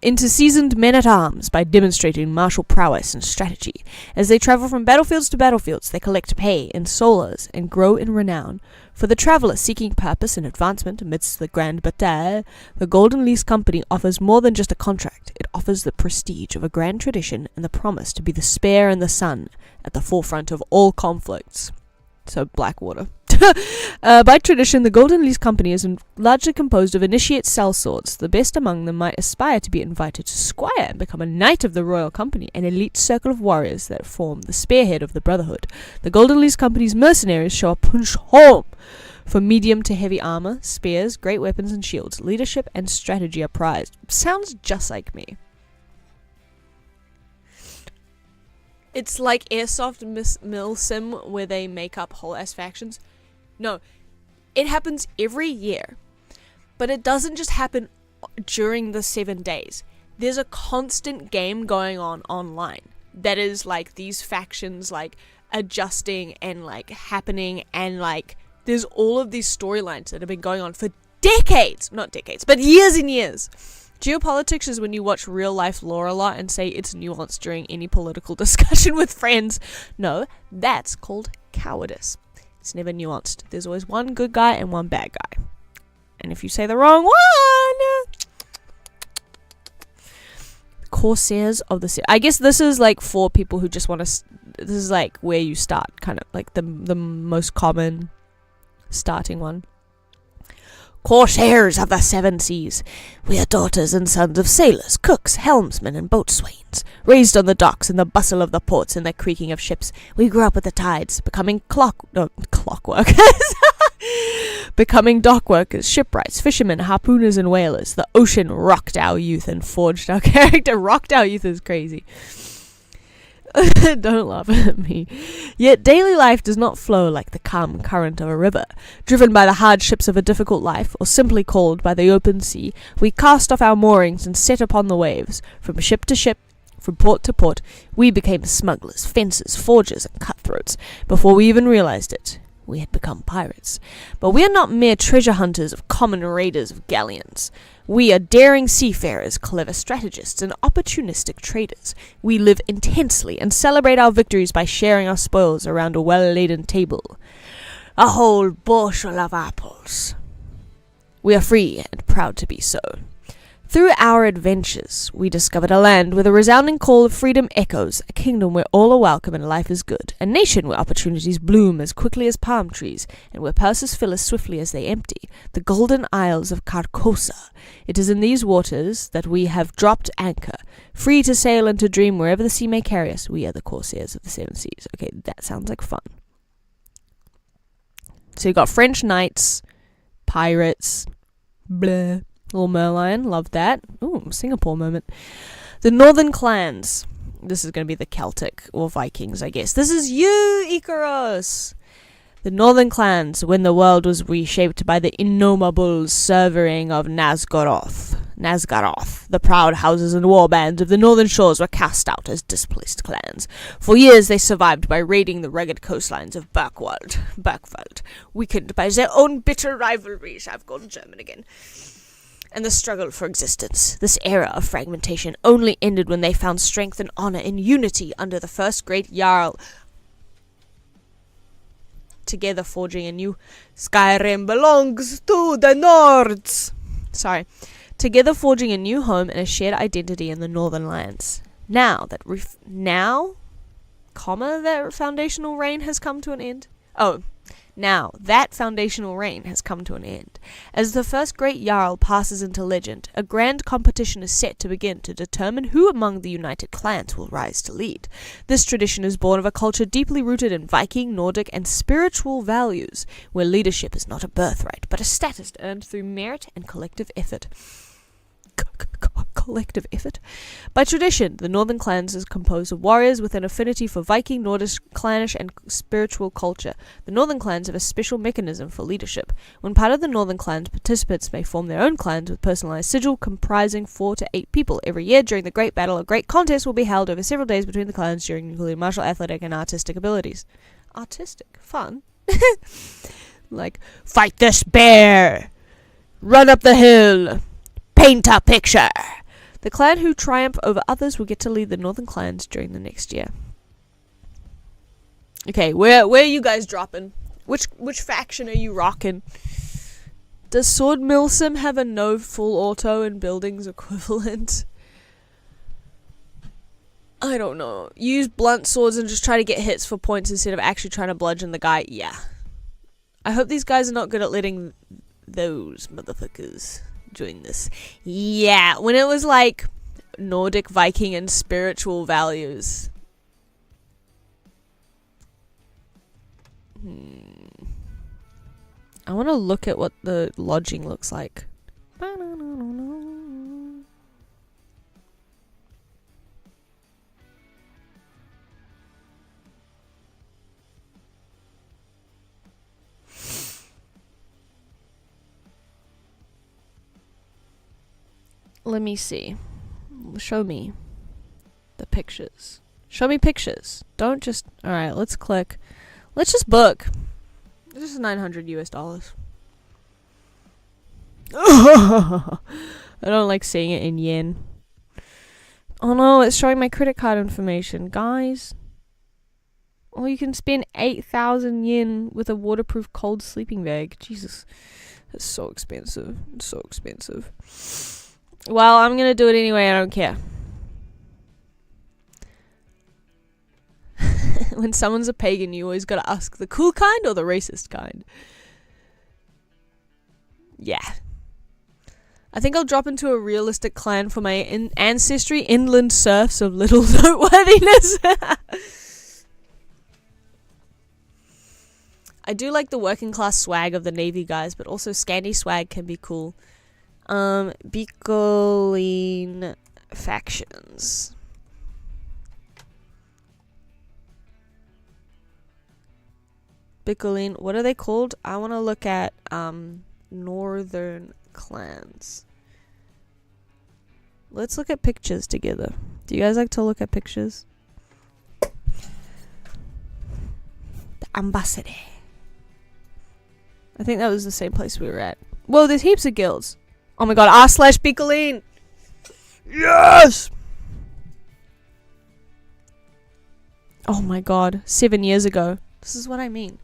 into seasoned men-at-arms by demonstrating martial prowess and strategy. As they travel from battlefields to battlefields, they collect pay and solas and grow in renown. For the traveller seeking purpose and advancement amidst the grand bataille, the Golden Lease Company offers more than just a contract. It offers the prestige of a grand tradition and the promise to be the spear and the sun at the forefront of all conflicts. So, Blackwater. By tradition, the Golden Lease Company is largely composed of initiate sellswords. The best among them might aspire to be invited to squire and become a knight of the Royal Company, an elite circle of warriors that form the spearhead of the Brotherhood. The Golden Lease Company's mercenaries show a punch home for medium to heavy armor, spears, great weapons, and shields. Leadership and strategy are prized. Sounds just like me. It's like Airsoft Mill Sim where they make up whole ass factions. No, it happens every year, but it doesn't just happen during the 7 days. There's a constant game going on online that is like these factions like adjusting and like happening, and like there's all of these storylines that have been going on for decades, not decades, but years and years. Geopolitics is when you watch real life lore a lot and say it's nuanced during any political discussion with friends. No, that's called cowardice. It's never nuanced. There's always one good guy and one bad guy. And if you say the wrong one... Corsairs of the Sea. I guess this is like for people who just want to... This is like where you start, kind of like the most common starting one. Corsairs of the Seven Seas. We are daughters and sons of sailors, cooks, helmsmen, and boatswains. Raised on the docks in the bustle of the ports and the creaking of ships, we grew up with the tides, becoming clockworkers. Becoming dockworkers, shipwrights, fishermen, harpooners, and whalers. The ocean rocked our youth and forged our character. Rocked our youth is crazy. Don't laugh at me. Yet daily life does not flow like the calm current of a river. Driven by the hardships of a difficult life, or simply called by the open sea, we cast off our moorings and set upon the waves. From ship to ship, from port to port, we became smugglers, fencers, forgers, and cutthroats. Before we even realized it, we had become pirates. But we are not mere treasure hunters of common raiders of galleons. We are daring seafarers, clever strategists, and opportunistic traders. We live intensely and celebrate our victories by sharing our spoils around a well-laden table. A whole bushel of apples. We are free and proud to be so. Through our adventures, we discovered a land where the resounding call of freedom echoes, a kingdom where all are welcome and life is good, a nation where opportunities bloom as quickly as palm trees, and where purses fill as swiftly as they empty, the golden isles of Carcosa. It is in these waters that we have dropped anchor, free to sail and to dream wherever the sea may carry us. We are the Corsairs of the Seven Seas. Okay, that sounds like fun. So you got French knights, pirates, blah. Little Merlion, love that. Ooh, Singapore moment. The Northern Clans. This is going to be the Celtic or Vikings, I guess. This is you, Icarus! The Northern Clans, when the world was reshaped by the innumerable severing of Nazgoroth, the proud houses and warbands of the northern shores were cast out as displaced clans. For years they survived by raiding the rugged coastlines of Bergwald, weakened by their own bitter rivalries. I've gone German again. And the struggle for existence. This era of fragmentation only ended when they found strength and honor in unity under the first great Jarl. Together forging a new... Skyrim belongs to the Nords! Together forging a new home and a shared identity in the Northern Lands. Now that that foundational reign has come to an end. Now, that foundational reign has come to an end. As the first great Jarl passes into legend, a grand competition is set to begin to determine who among the united clans will rise to lead. This tradition is born of a culture deeply rooted in Viking, Nordic, and spiritual values, where leadership is not a birthright, but a status earned through merit and collective effort. Collective effort. By tradition, the northern clans is composed of warriors with an affinity for Viking, Nordic, clannish, and spiritual culture. The northern clans have a special mechanism for leadership. When part of the northern clans, participants may form their own clans with personalized sigil comprising 4 to 8 people. Every year during the Great Battle, a great contest will be held over several days between the clans during including martial, athletic, and artistic abilities. Artistic? Fun? Like, fight this bear! Run up the hill! Paint a picture! The clan who triumph over others will get to lead the northern clans during the next year. Okay, where are you guys dropping? Which faction are you rocking? Does Sword Mill Sim have a no full auto and buildings equivalent? I don't know. Use blunt swords and just try to get hits for points instead of actually trying to bludgeon the guy. Yeah. I hope these guys are not good at letting those motherfuckers join this. Yeah, when it was like Nordic, Viking, and spiritual values. I want to look at what the lodging looks like. Let me see. Show me the pictures. Show me pictures. Don't just... Alright, let's click. Let's just book. This is $900 US. I don't like seeing it in yen. Oh no, it's showing my credit card information. Guys. Oh, you can spend 8,000 yen with a waterproof cold sleeping bag. Jesus. That's so expensive. It's so expensive. Well, I'm gonna do it anyway, I don't care. When someone's a pagan, you always gotta ask the cool kind or the racist kind. Yeah. I think I'll drop into a realistic clan for my ancestry, inland serfs of little noteworthiness. I do like the working class swag of the Navy guys, but also Scandi swag can be cool. Bicoline factions. Bicoline, what are they called? I want to look at, northern clans. Let's look at pictures together. Do you guys like to look at pictures? The ambassador. I think that was the same place we were at. Whoa, there's heaps of guilds. Oh my god, r/Bicoline! Yes! Oh my god, 7 years ago. This is what I mean.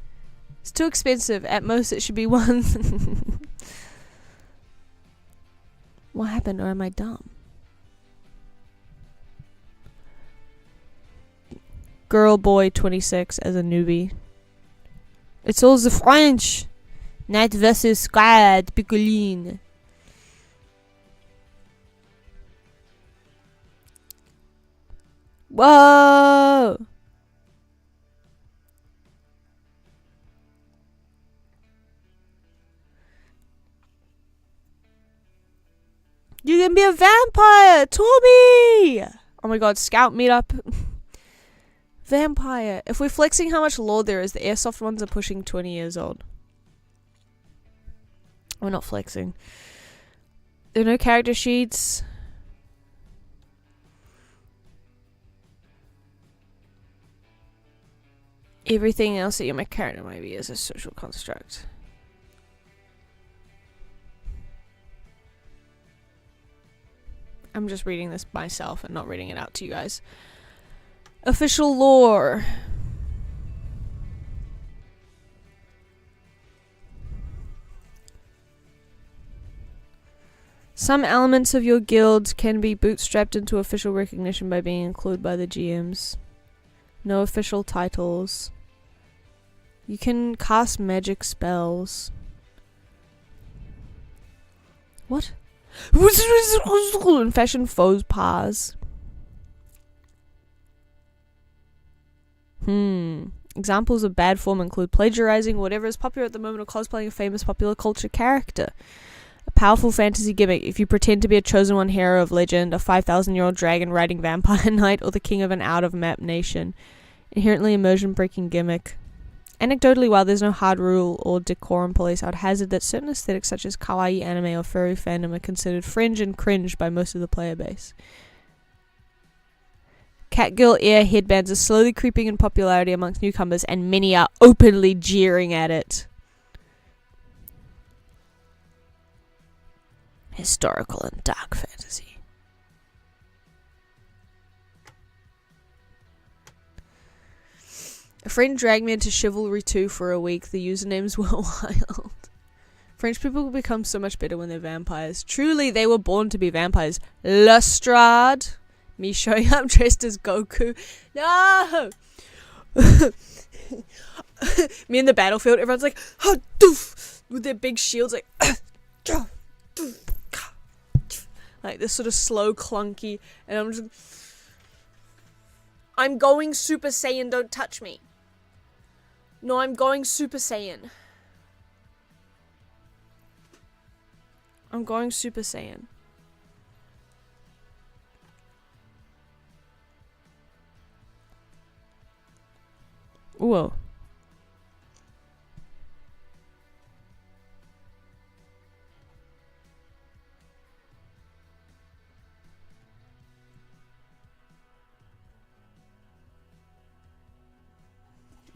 It's too expensive. At most it should be one. What happened, or am I dumb? Girl, boy, 26 as a newbie. It's all the French! Knight versus squad, Bicoline. Whoa! You can be a vampire! Toby! Oh my god, scout meetup. Vampire. If we're flexing how much lore there is, the airsoft ones are pushing 20 years old. We're not flexing. There are no character sheets. Everything else that my character might be is a social construct. I'm just reading this myself and not reading it out to you guys. Official lore. Some elements of your guild can be bootstrapped into official recognition by being included by the GMs. No official titles. You can cast magic spells. What? And fashion faux pas. Examples of bad form include plagiarizing whatever is popular at the moment or cosplaying a famous popular culture character. A powerful fantasy gimmick. If you pretend to be a chosen one hero of legend, a 5,000-year-old dragon riding vampire knight, or the king of an out-of-map nation. Inherently immersion-breaking gimmick. Anecdotally, while there's no hard rule or decorum police, I would hazard that certain aesthetics such as kawaii anime or furry fandom are considered fringe and cringe by most of the player base. Catgirl ear headbands are slowly creeping in popularity amongst newcomers, and many are openly jeering at it. Historical and dark fantasy. A friend dragged me into Chivalry 2 for a week. The usernames were wild. French people become so much better when they're vampires. Truly, they were born to be vampires. Lestrade. Me showing up dressed as Goku. No! Me in the battlefield, everyone's like, oh, doof, with their big shields, like, like this sort of slow, clunky, and I'm just, I'm going Super Saiyan, don't touch me. No, I'm going Super Saiyan. I'm going Super Saiyan. Whoa.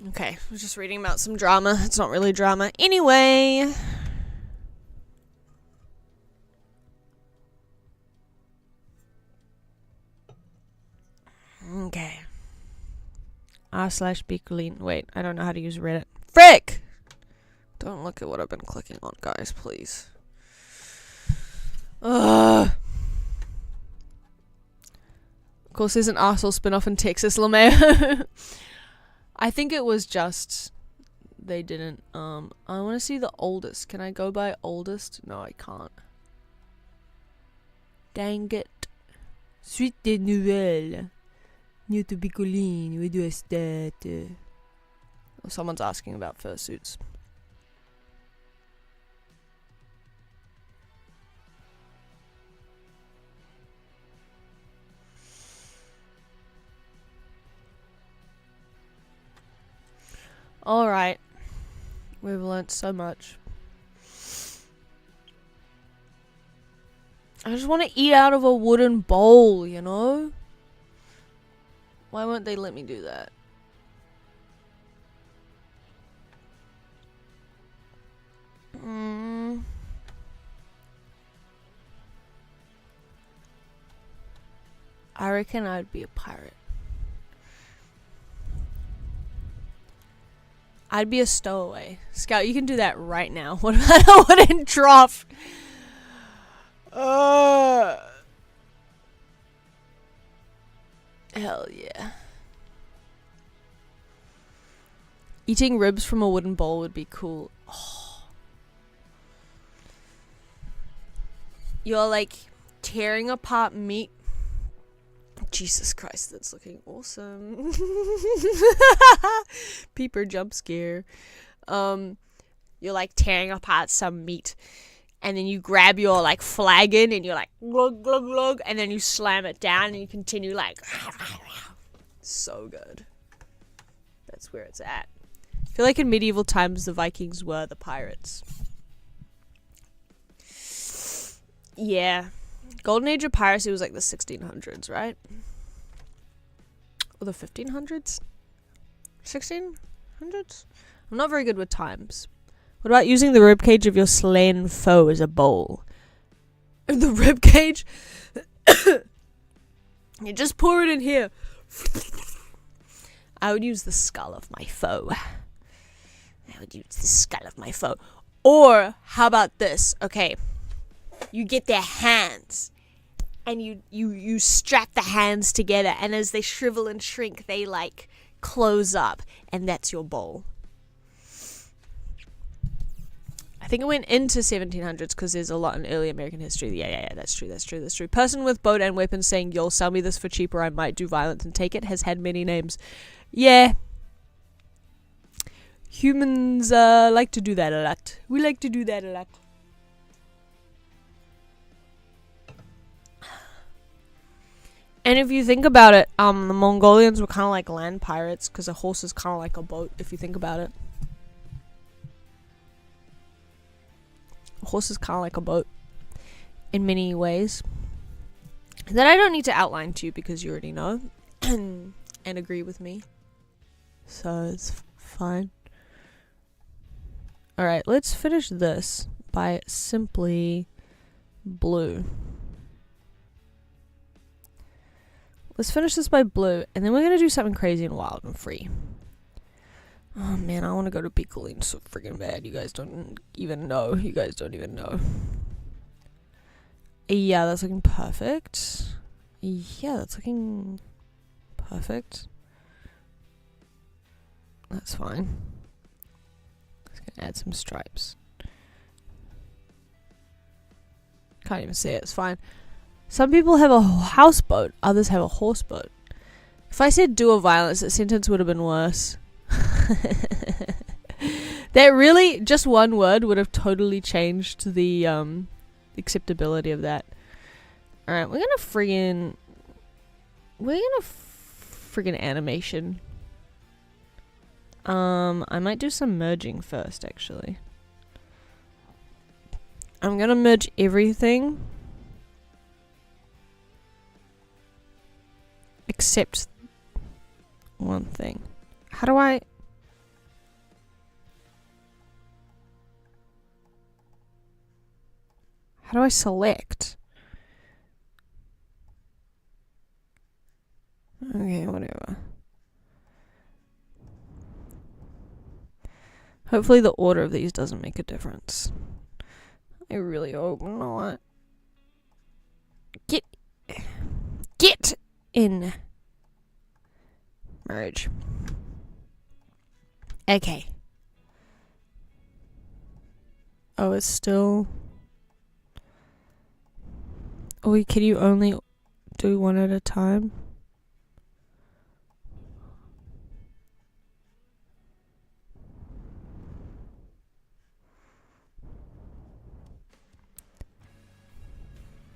Okay, I was just reading about some drama. It's not really drama. Anyway. Okay. r/Bicolin. Wait, I don't know how to use Reddit. Frick! Don't look at what I've been clicking on, guys, please. Ugh. Of course, there's an arsehole spin-off in Texas, LeMayo. I think it was just they didn't. I want to see the oldest. Can I go by oldest? No, I can't. Dang it. Suite des nouvelles. New to Bicolin. We do a stat. Oh, someone's asking about fursuits. Alright. We've learnt so much. I just want to eat out of a wooden bowl, you know? Why won't they let me do that? I reckon I'd be a pirate. I'd be a stowaway. Scout, you can do that right now. What about a wooden trough? Hell yeah. Eating ribs from a wooden bowl would be cool. Oh. You're like tearing apart meat. Jesus Christ, that's looking awesome. Peeper jump scare. You're like tearing apart some meat, and then you grab your like flagon and you're like glug glug glug, and then you slam it down and you continue like so good. That's where it's at. I feel like in medieval times the Vikings were the pirates. Yeah. Golden Age of piracy was like the 1600s, right? Or the 1500s? 1600s? I'm not very good with times. What about using the ribcage of your slain foe as a bowl? The ribcage? You just pour it in here. I would use the skull of my foe. Or, how about this? Okay. You get their hands. And you strap the hands together, and as they shrivel and shrink, they like close up, and that's your bowl. think it went into 1700s because there's a lot in early American history. Yeah, that's true. Person with boat and weapons saying, "You'll sell me this for cheap or I might do violence and take it," has had many names. Yeah. Humans like to do that a lot. We like to do that a lot. And if you think about it, the Mongolians were kind of like land pirates because a horse is kind of like a boat, if you think about it. A horse is kind of like a boat in many ways that I don't need to outline to you because you already know and agree with me. So it's fine. Alright, let's finish this by simply blue. Let's finish this by blue, and then we're going to do something crazy and wild and free. Oh man, I want to go to picoline so freaking bad. You guys don't even know. Yeah, that's looking perfect. That's fine. Just going to add some stripes. Can't even see it, it's fine. Some people have a houseboat, others have a horseboat. If I said dual violence, that sentence would have been worse. That really, just one word would have totally changed the acceptability of that. Alright, we're gonna friggin' animation. I might do some merging first, actually. I'm gonna merge everything except one thing. How do I select? Okay, whatever. Hopefully the order of these doesn't make a difference. I really hope not. Get in. Merge. Okay. Oh, it's still... Oh, can you only do one at a time?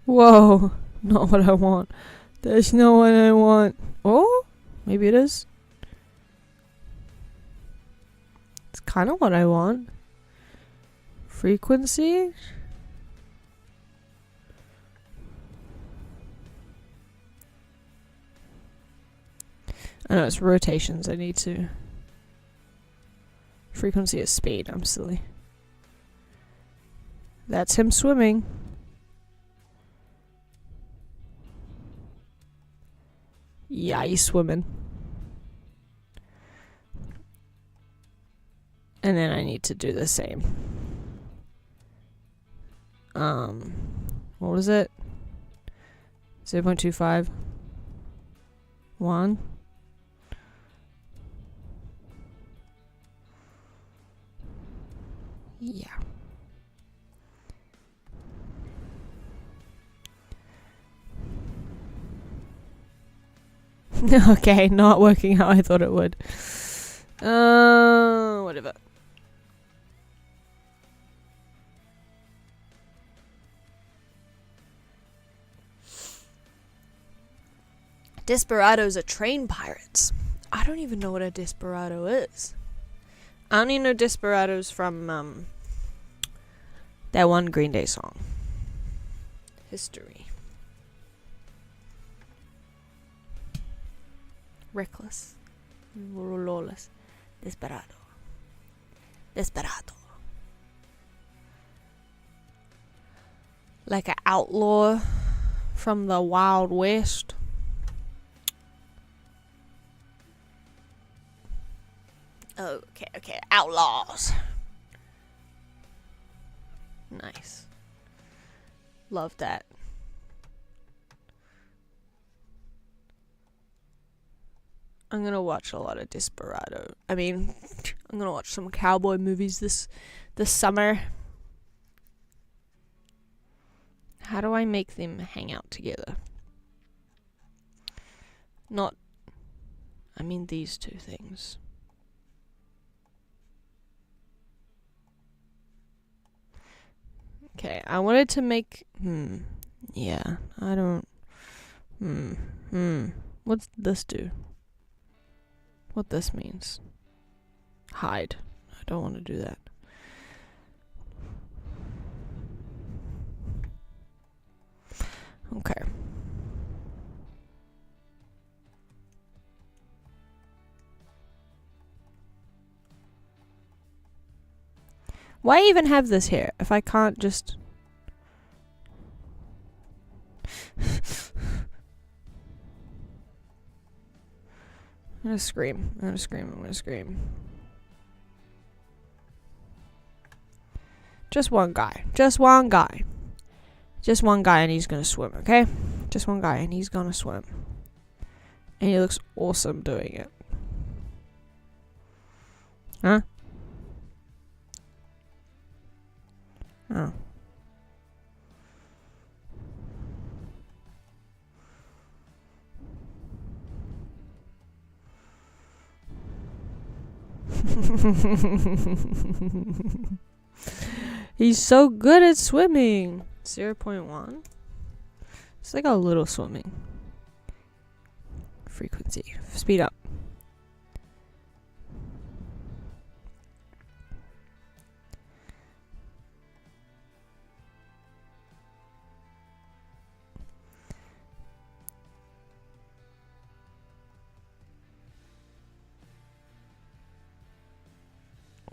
Whoa, not what I want. That's not what I want. Oh, maybe it is. It's kind of what I want. Frequency? I know it's rotations I need to. Frequency is speed, I'm silly. That's him swimming. Yeah, he's swimming. And then I need to do the same. What was it? 0.25. 1. Yeah. Okay, not working how I thought it would. Whatever. Desperados are train pirates. I don't even know what a desperado is. I only know desperados from that one Green Day song. History. Reckless. Lawless. Desperado. Like an outlaw from the Wild West. Okay. Outlaws. Nice. Love that. I'm gonna watch a lot of Desperado. I'm gonna watch some cowboy movies this summer. How do I make them hang out together? Not... I mean these two things. Okay, I wanted to make... Yeah, I don't... What's this do? What this means? Hide. I don't want to do that. Okay. Why even have this here if I can't just... I'm gonna scream. I'm gonna scream. I'm gonna scream. Just one guy. Just one guy. Just one guy and he's gonna swim, okay? Just one guy and he's gonna swim. And he looks awesome doing it. Huh? Oh. He's so good at swimming. 0.1. It's like a little swimming. Frequency. Speed up.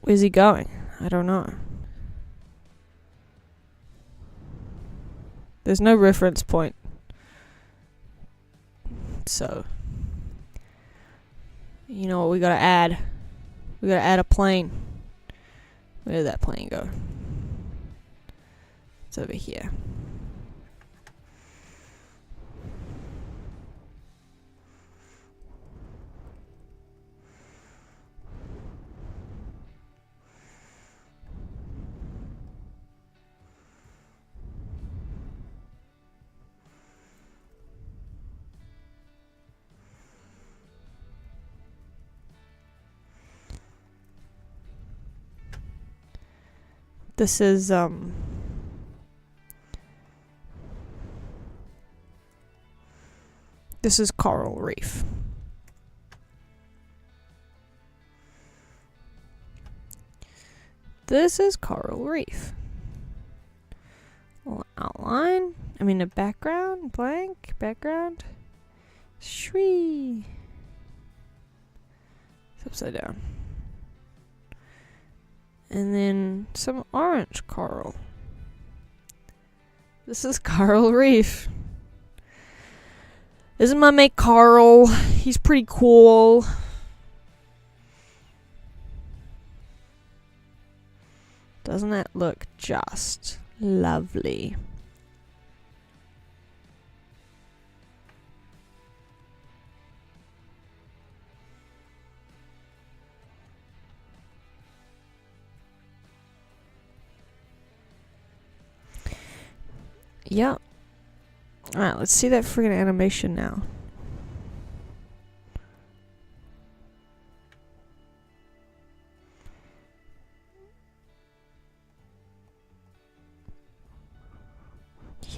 Where's he going? I don't know. There's no reference point. So, you know what we gotta add? We gotta add a plane. Where did that plane go? It's over here. This is, this is coral reef. This is coral reef. Little outline. I mean a background, blank, background. Shwee. It's upside down. And then some orange coral. This is coral reef. This is my mate Carl. He's pretty cool. Doesn't that look just lovely? Yeah. Alright, let's see that friggin' animation now.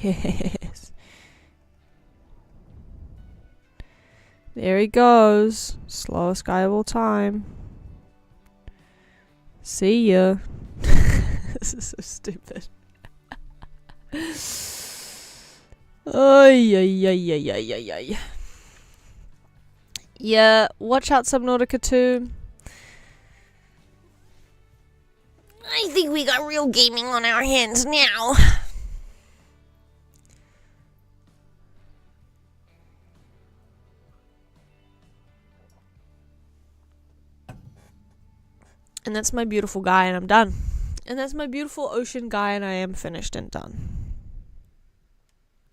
Yes. There he goes. Slowest guy of all time. See ya. This is so stupid. Ay, ay, ay, ay, ay, ay, ay. Yeah, watch out Subnautica 2. I think we got real gaming on our hands now. And that's my beautiful guy and I'm done. And that's my beautiful ocean guy and I am finished and done.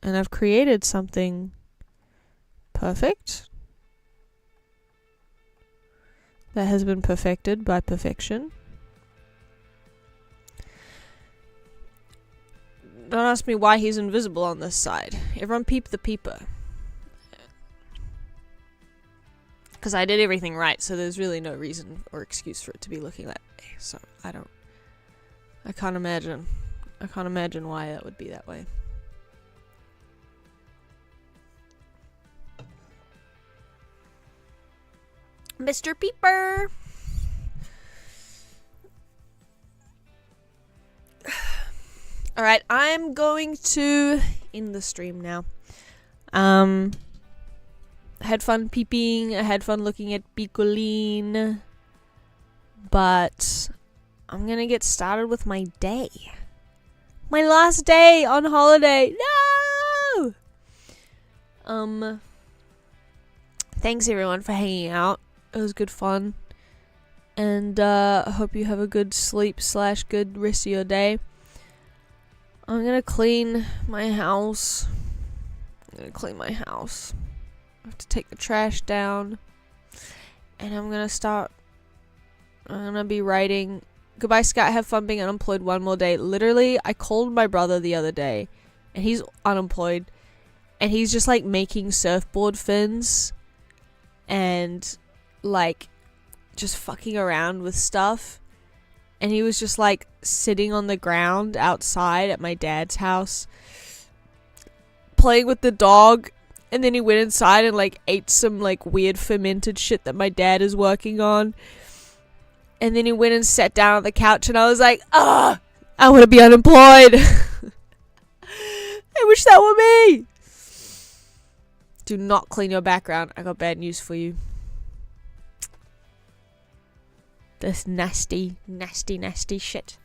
And I've created something perfect that has been perfected by perfection. Don't ask me why he's invisible on this side. Everyone peep the peeper. Because I did everything right, so there's really no reason or excuse for it to be looking that way. So, I can't imagine. I can't imagine why that would be that way. Mr. Peeper! Alright, I'm going to end the stream now. I had fun peeping, I had fun looking at Picoline, but I'm gonna get started with my day. My last day on holiday! No! Thanks everyone for hanging out. It was good fun. And, I hope you have a good sleep / good rest of your day. I'm gonna clean my house. I have to take the trash down. And I'm gonna be writing. Goodbye, Scott. Have fun being unemployed one more day. Literally, I called my brother the other day. And he's unemployed. And he's just like making surfboard fins. And like just fucking around with stuff. And he was just like sitting on the ground outside at my dad's house playing with the dog, and then he went inside and like ate some like weird fermented shit that my dad is working on, and then he went and sat down on the couch, and I was like, I want to be unemployed. I wish that were me. Do not clean your background. I got bad news for you. This nasty shit.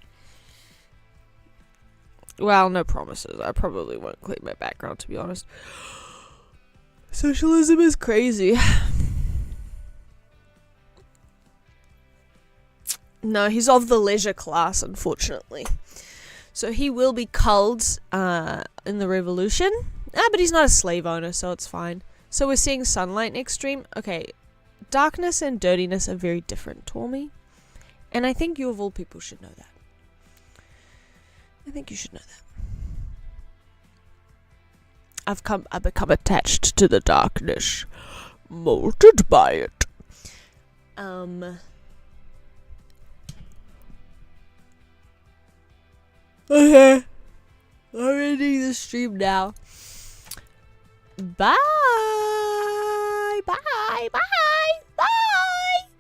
Well, no promises. I probably won't clean my background, to be honest. Socialism is crazy. No, he's of the leisure class, unfortunately. So he will be culled in the revolution. But he's not a slave owner, so it's fine. So we're seeing sunlight next stream. Okay, darkness and dirtiness are very different, Tormy. And I think you of all people should know that. I think you should know that. I've become attached to the darkness. Molded by it. Okay. I'm ending the stream now. Bye!